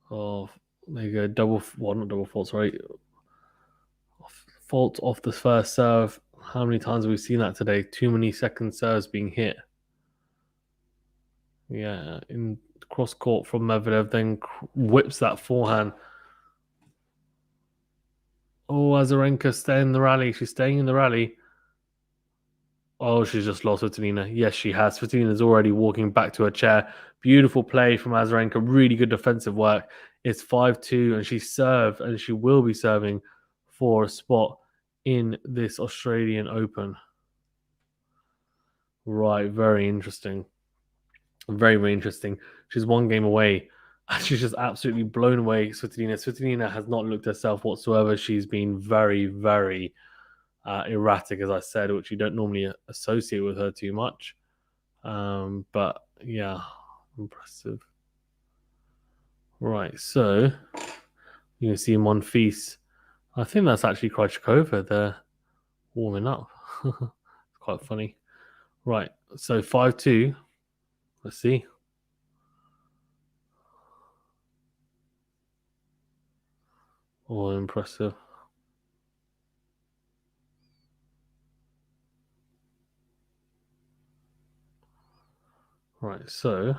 Oh, there you go. Not double fault, sorry. Fault off the first serve. How many times have we seen that today? Too many second serves being hit. Yeah, in cross court from Medvedev, then whips that forehand. Oh, Azarenka staying in the rally. She's staying in the rally. Oh, she's just lost Svitolina. Yes, she has. Svitolina's already walking back to her chair. Beautiful play from Azarenka. Really good defensive work. It's 5-2, and she served, and she will be serving for a spot in this Australian Open. Right, very interesting. Very, very interesting. She's 1 game away. She's just absolutely blown away, Svitolina. Svitolina has not looked herself whatsoever. She's been very, very erratic, as I said, which you don't normally associate with her too much. But yeah, impressive. Right, so you can see Monfils. I think that's actually Krejcikova. They're warming up. It's quite funny. Right, so 5-2. Let's see. Oh, impressive. Right, so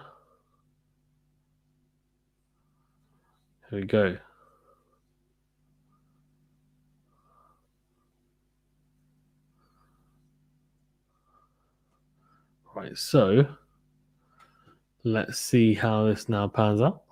here we go. Right, so let's see how this now pans out.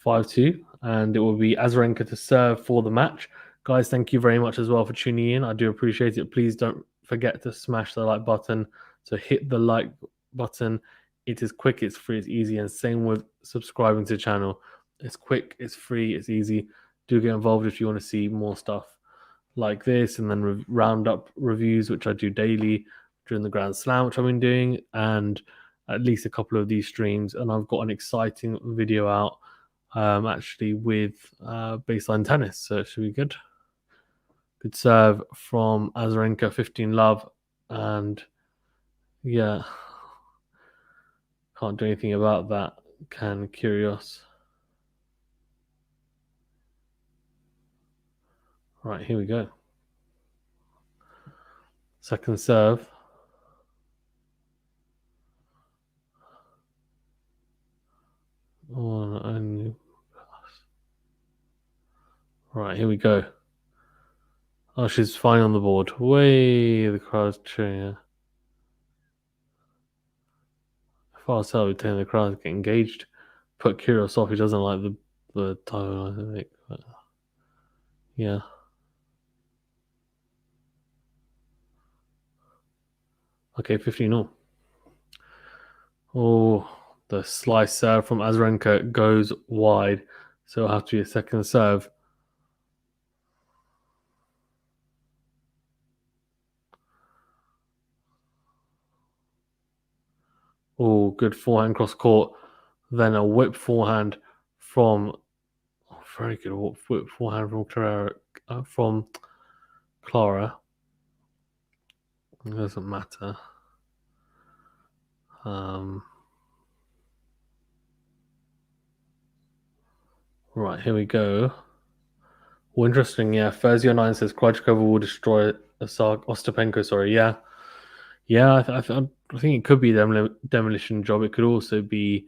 5-2, and it will be Azarenka to serve for the match. Guys, thank you very much as well for tuning in. I do appreciate it. Please don't forget to smash the like button. So hit the like button. It is quick, it's free, it's easy, and same with subscribing to the channel. It's quick, it's free, it's easy. Do get involved if you want to see more stuff like this, and then roundup reviews, which I do daily during the Grand Slam, which I've been doing, and at least a couple of these streams. And I've got an exciting video out actually with baseline tennis, so it should be good. Good serve from Azarenka, 15 love, and yeah, can't do anything about that. Can Kyrgios. Right, here we go. Second serve. Oh, only. Right, here we go. Oh, she's fine on the board. Way the crowd's cheering her. If I was her, we'd tell the crowd to get engaged. Put Kyrgios off. He doesn't like the title, I think. But yeah. Okay, 15-0. Oh, the slice serve from Azarenka goes wide, so it'll have to be a second serve. Oh, good forehand cross court. Then a whip forehand from very good whip forehand from Carrera from Clara. It doesn't matter. Right, here we go. Well, interesting, yeah. Thursday09 says Krejcikova will destroy Ostapenko, sorry, yeah. Yeah, I think it could be a demolition job. It could also be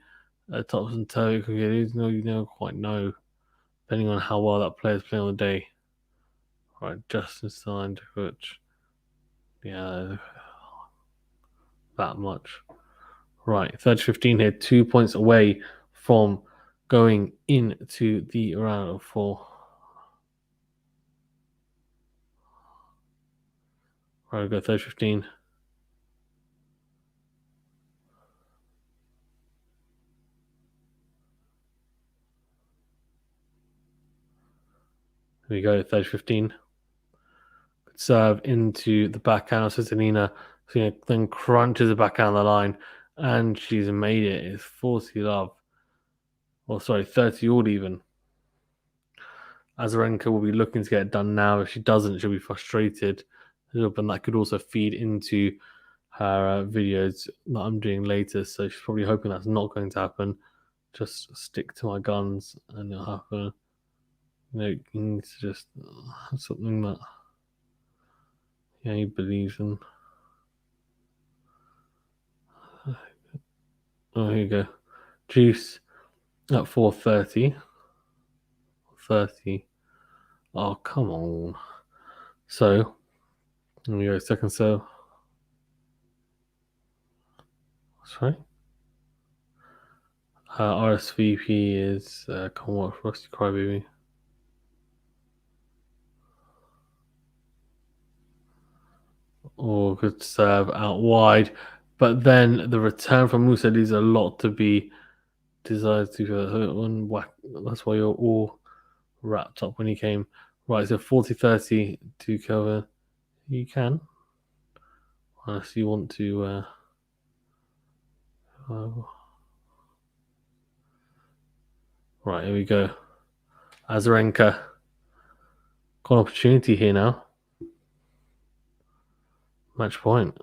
a tops and toe. You never quite know, depending on how well that player's playing on the day. Right, Justin signed, which, yeah, that much. Right, 30-15 here, 2 points away from going into the round of 4. Right, we go 30-15. Here we go, 30-15. Serve into the backhand of Svitolina. Then crunches the backhand of the line, and she's made it. It's 40 love. Or sorry, 30 all even. Azarenka will be looking to get it done now. If she doesn't, she'll be frustrated. And that could also feed into her videos that I'm doing later. So she's probably hoping that's not going to happen. Just stick to my guns and it'll happen. You need to just have something that he believes in. Oh, here you go. Juice at 4:30. 30. Oh, come on. So, here we go. Second serve. That's right. RSVP is come watch Rusty Crybaby. Oh, good serve out wide. But then the return from Musa leaves a lot to be desired to one whack. That's why you're all wrapped up when he came. Right, so 40-30 to cover. You can. Unless you want to right, here we go. Azarenka. Got an opportunity here now. Match point.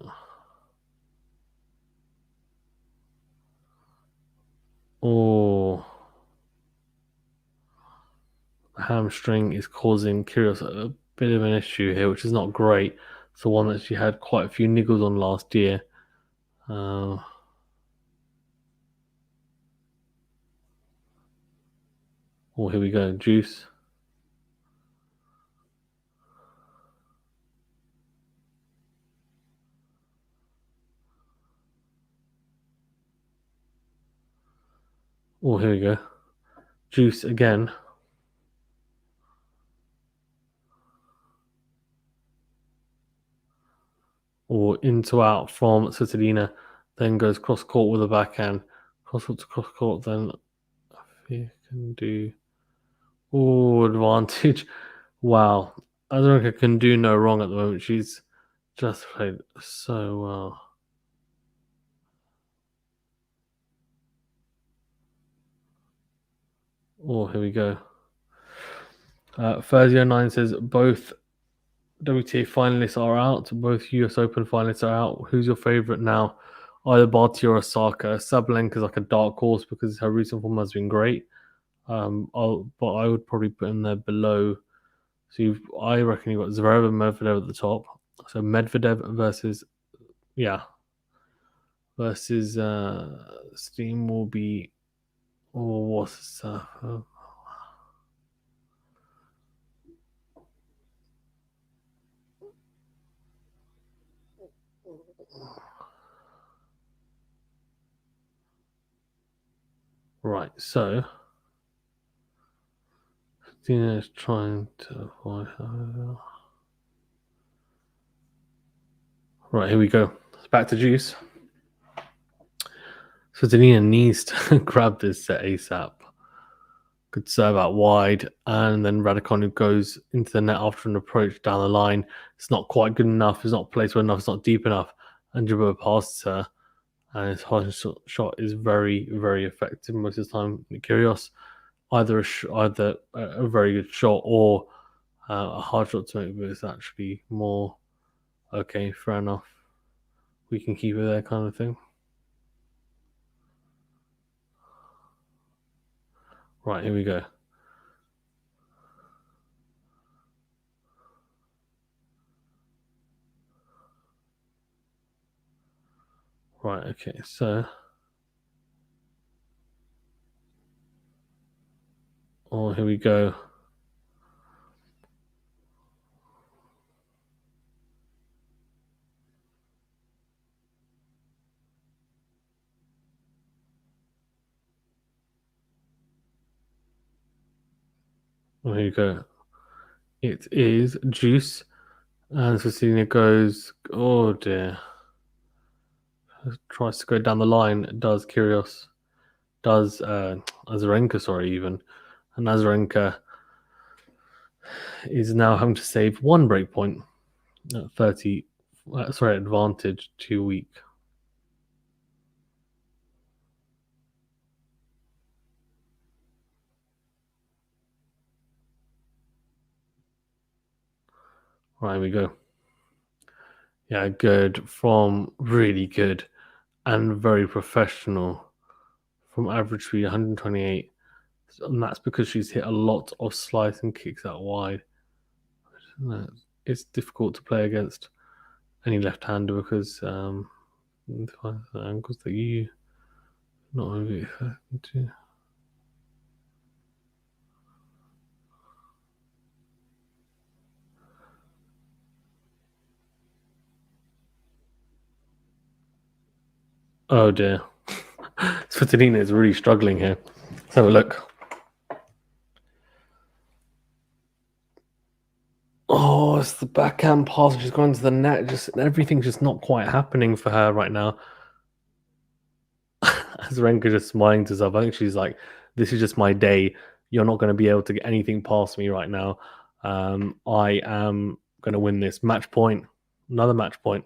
Oh. The hamstring is causing Kyrgios a bit of an issue here, which is not great. It's the one that she had quite a few niggles on last year. Oh, here we go. Juice. Oh, here we go. Juice again. Or into out from Svitolina. Then goes cross court with a backhand. Cross court to cross court. Then you can do. Oh, advantage. Wow. Azarenka can do no wrong at the moment. She's just played so well. Oh, here we go. Thursday09 says both WTA finalists are out. Both US Open finalists are out. Who's your favorite now? Either Barty or Osaka. Sabalenka is like a dark horse because her recent form has been great. But I would probably put him there below. So I reckon you've got Zverev and Medvedev at the top. So Medvedev versus Steam will be. Oh, what's right, so Christina is trying to avoid her. Right, here we go. Back to Juice. So Danina needs to grab this ASAP. Good serve out wide, and then Raducanu goes into the net after an approach down the line. It's not quite good enough. It's not placed well enough. It's not deep enough. And Jabber passes her, and his hard shot is very, very effective most of the time. Kyrgios, either a very good shot or A hard shot to make, but it's actually more okay. Fair enough. We can keep it there, kind of thing. Right, here we go. Right, okay, so. Oh, here we go. Oh, here you go. It is Juice. And Svitolina goes, oh dear. Tries to go down the line. Does Kyrgios. Does Azarenka, sorry, even. And Azarenka is now having to save one break point. 30, advantage, 2 weak. Right, here we go. Yeah, good from really good and very professional from average speed 128. And that's because she's hit a lot of slice and kicks out wide. It's difficult to play against any left-hander because the angles that you not really to. Oh dear. Svitolina is really struggling here. Let's have a look. Oh, it's the backhand pass. She's gone to the net. Just everything's just not quite happening for her right now. Azarenka just smiling to herself. I think she's like, "This is just my day. You're not going to be able to get anything past me right now. I am going to win this match point. Another match point.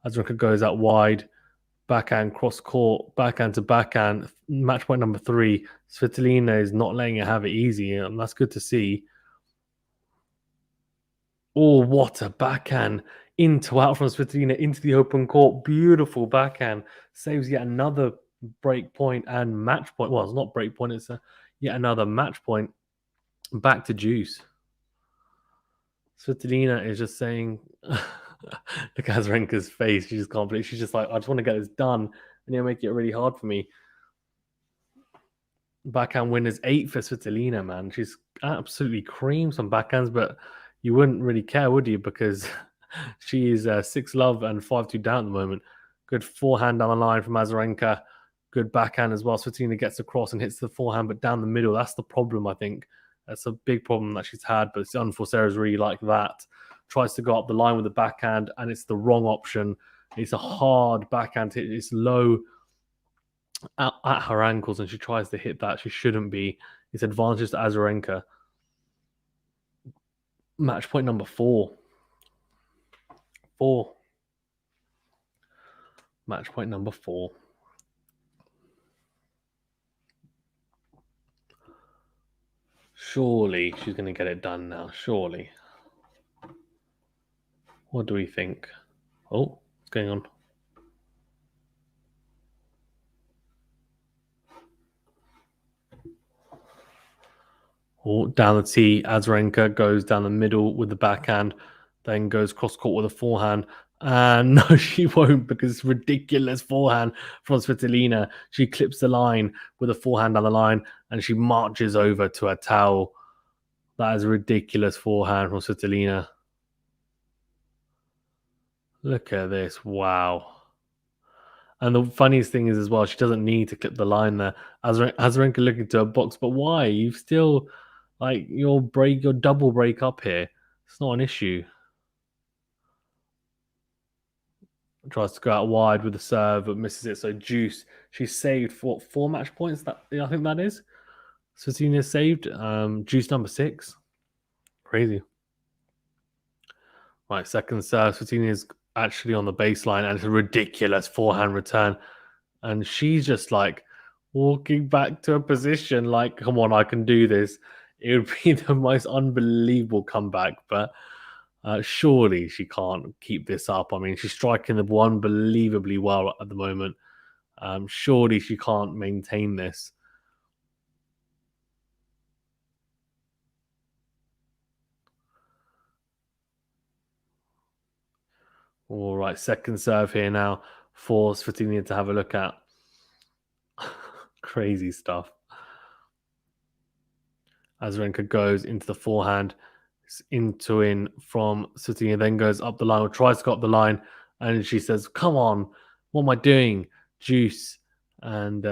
Azarenka goes out wide, backhand cross court, backhand to backhand. Match point number 3. Svitolina is not letting her have it easy, and that's good to see. Oh, what a backhand into out from Svitolina into the open court. Beautiful backhand. Saves yet another break point and match point. Well, it's not break point, it's yet another match point. Back to Juice. Svitolina is just saying, look at Azarenka's face. She just can't believe. She's just like, I just want to get this done, and you'll make it really hard for me. Backhand win is 8 for Svitolina, man. She's absolutely creamed some backhands, but you wouldn't really care, would you? Because she is 6 love and 5-2 down at the moment. Good forehand down the line from Azarenka. Good backhand as well. Svitolina gets across and hits the forehand, but down the middle. That's the problem, I think. That's a big problem that she's had, but Unforcera's really like that. Tries to go up the line with the backhand, and it's the wrong option. It's a hard backhand hit. It's low at her ankles, and she tries to hit that. She shouldn't be. It's advantage to Azarenka. Match point number 4. 4. Match point number 4. Surely she's going to get it done now. Surely. What do we think? Oh, what's going on? Oh, down the tee. Azarenka goes down the middle with the backhand, then goes cross court with a forehand. And no, she won't, because it's ridiculous forehand from Svitolina. She clips the line with a forehand down the line, and she marches over to her towel. That is a ridiculous forehand from Svitolina. Look at this. Wow. And the funniest thing is as well, she doesn't need to clip the line there. Azarenka looking to her box, but why? You've still, like, your double break up here. It's not an issue. Tries to go out wide with the serve, but misses it. So Juice, she's saved for 4 match points. That I think that is. Svitolina saved. Juice number 6. Crazy. Right, second serve. Svitolina is actually on the baseline, and it's a ridiculous forehand return. And she's just like walking back to a position like, come on, I can do this. it would be the most unbelievable comeback. But surely she can't keep this up. I mean, she's striking the ball unbelievably well at the moment. Surely she can't maintain this. All right, second serve here now for Svitolina to have a look at. Crazy stuff. Azarenka goes into the forehand. It's into in from Svitolina, then goes up the line or tries to go up the line. And she says, "Come on, what am I doing?" Juice. And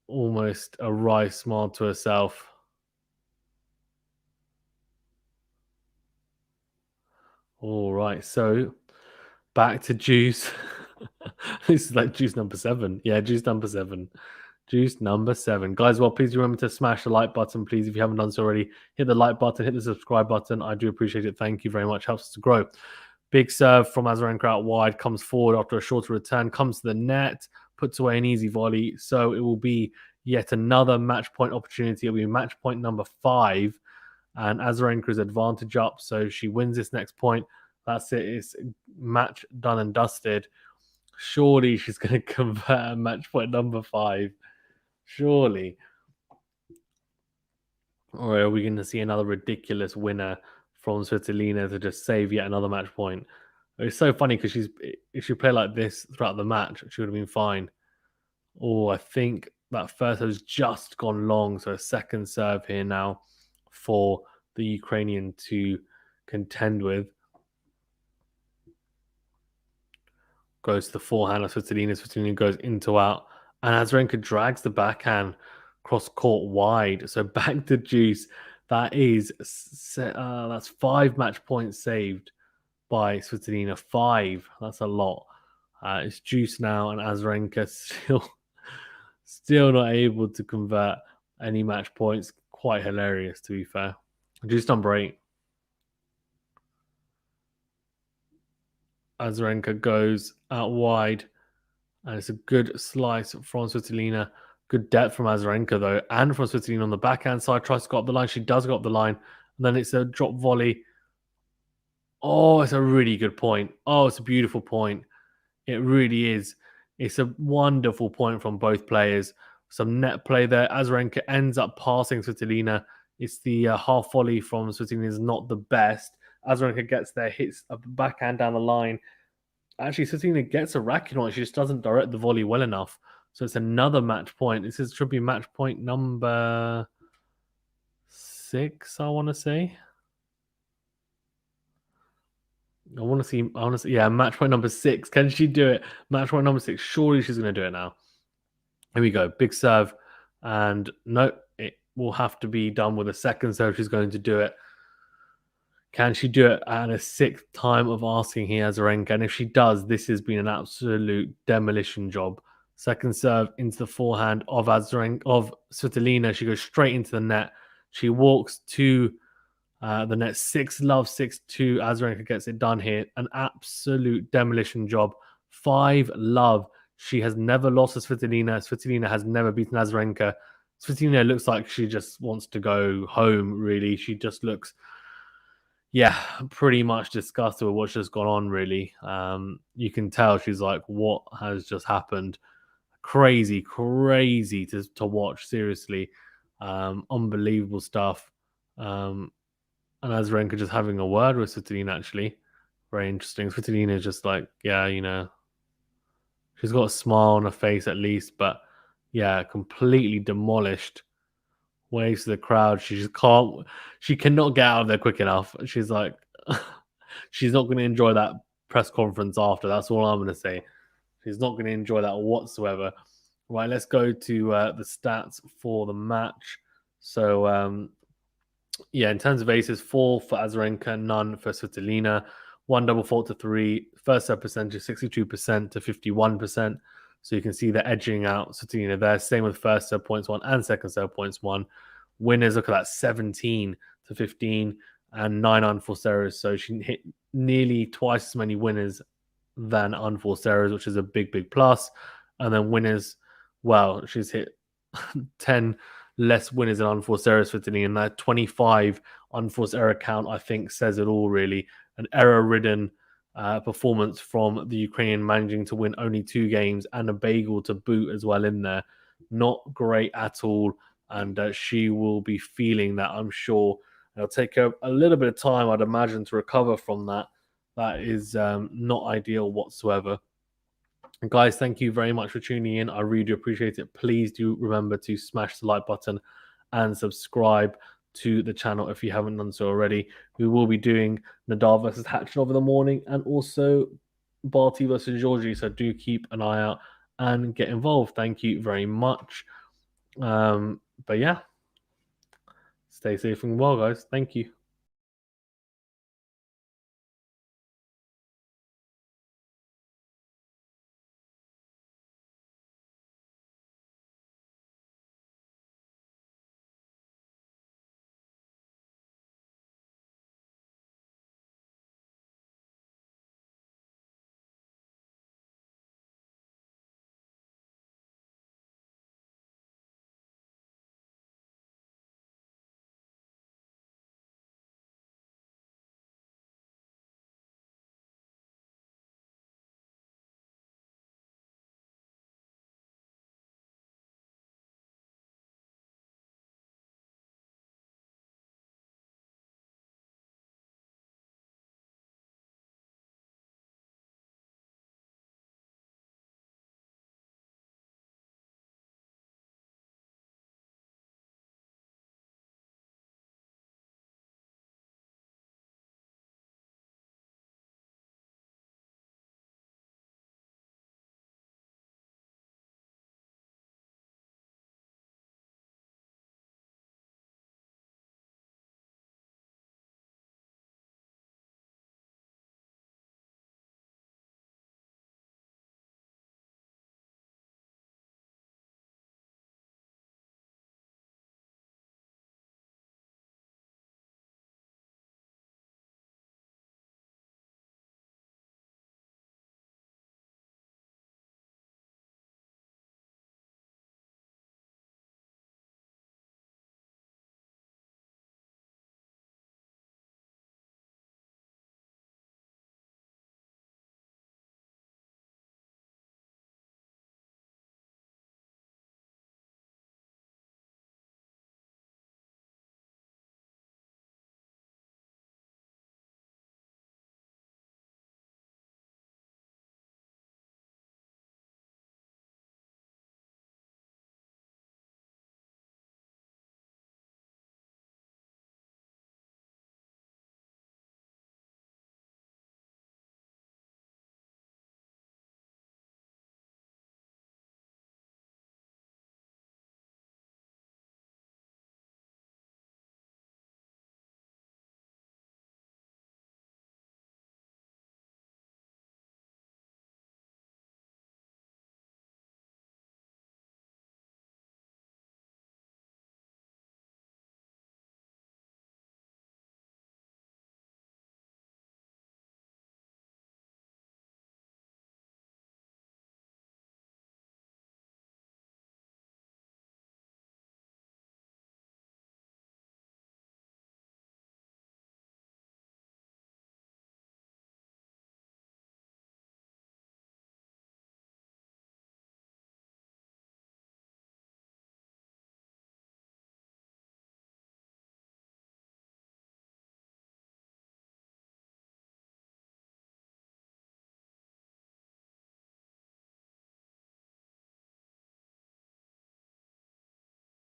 almost a wry smile to herself. All right, so back to Juice. This is like Juice number 7. Yeah, Juice number 7. Juice number 7. Guys, well, please remember to smash the like button, please. If you haven't done so already, hit the like button, hit the subscribe button. I do appreciate it. Thank you very much. Helps us to grow. Big serve from Azarenka out wide, comes forward after a shorter return, comes to the net, puts away an easy volley. So it will be yet another match point opportunity. It'll be match point number 5. And Azarenka's advantage up. So she wins this next point. That's it. It's match done and dusted. Surely she's going to convert at match point number 5. Surely. Or are we going to see another ridiculous winner from Svitolina to just save yet another match point? It's so funny because if she played like this throughout the match, she would have been fine. Oh, I think that first has just gone long. So a second serve here now for the Ukrainian to contend with. Goes to the forehand of Svitolina. Svitolina goes into out. And Azarenka drags the backhand cross court wide. So back to Juice. That's 5 match points saved by Svitolina. 5. That's a lot. It's Juice now, and Azarenka still not able to convert any match points. Quite hilarious, to be fair. Juice number 8. Azarenka goes out wide, and it's a good slice from Svitolina. Good depth from Azarenka, though, and from Svitolina on the backhand side. Tries to go up the line. She does go up the line. And then it's a drop volley. Oh, it's a really good point. Oh, it's a beautiful point. It really is. It's a wonderful point from both players. Some net play there. Azarenka ends up passing Svitolina. It's the half volley from Svitolina is not the best. Azarenka gets there, hits a backhand down the line. Actually, Svitolina gets a racket on it. She just doesn't direct the volley well enough. So it's another match point. Should be match point number 6, I want to say. I want to see, yeah, match point number 6. Can she do it? Match point number 6. Surely she's going to do it now. Here we go. Big serve. And no, it will have to be done with a second serve. She's going to do it. Can she do it at a 6th time of asking here, Azarenka? And if she does, this has been an absolute demolition job. Second serve into the forehand of Svitolina. She goes straight into the net. She walks to the net. 6-love, 6-2. Azarenka gets it done here. An absolute demolition job. 5-love. She has never lost to Svitolina. Svitolina has never beaten Azarenka. Svitolina looks like she just wants to go home, really. She just looks, yeah, pretty much disgusted with what's just gone on, really. You can tell she's like, what has just happened? Crazy to watch, seriously. Unbelievable stuff. And Azarenka just having a word with Svitolina, actually. Very interesting. Svitolina is just like, yeah, she's got a smile on her face at least, but yeah, completely demolished. Waves to the crowd. She cannot get out of there quick enough. She's like, she's not going to enjoy that press conference after. That's all I'm going to say. She's not going to enjoy that whatsoever. Right, let's go to the stats for the match. So, yeah, in terms of aces, 4 for Azarenka, none for Svitolina. 1 double fault to 3. First serve percentage, 62% to 51%. So you can see they're edging out Svitolina there. Same with first serve points 1 and second serve points 1. Winners, look at that, 17 to 15 and 9 unforced errors. So she hit nearly twice as many winners than unforced errors, which is a big plus. And then winners, well, she's hit 10 less winners and unforced errors for Svitolina. And that 25 unforced error count, I think, says it all, really. An error-ridden performance from the Ukrainian, managing to win only 2 games and a bagel to boot as well in there. Not great at all. And she will be feeling that, I'm sure. It'll take her a little bit of time, I'd imagine, to recover from that. That is not ideal whatsoever. And guys, thank you very much for tuning in. I really do appreciate it. Please do remember to smash the like button and subscribe to the channel if you haven't done so already. We will be doing Nadal versus Hatchin over the morning and also Barty versus Georgie. So do keep an eye out and get involved. Thank you very much. But yeah, stay safe and well, guys. Thank you.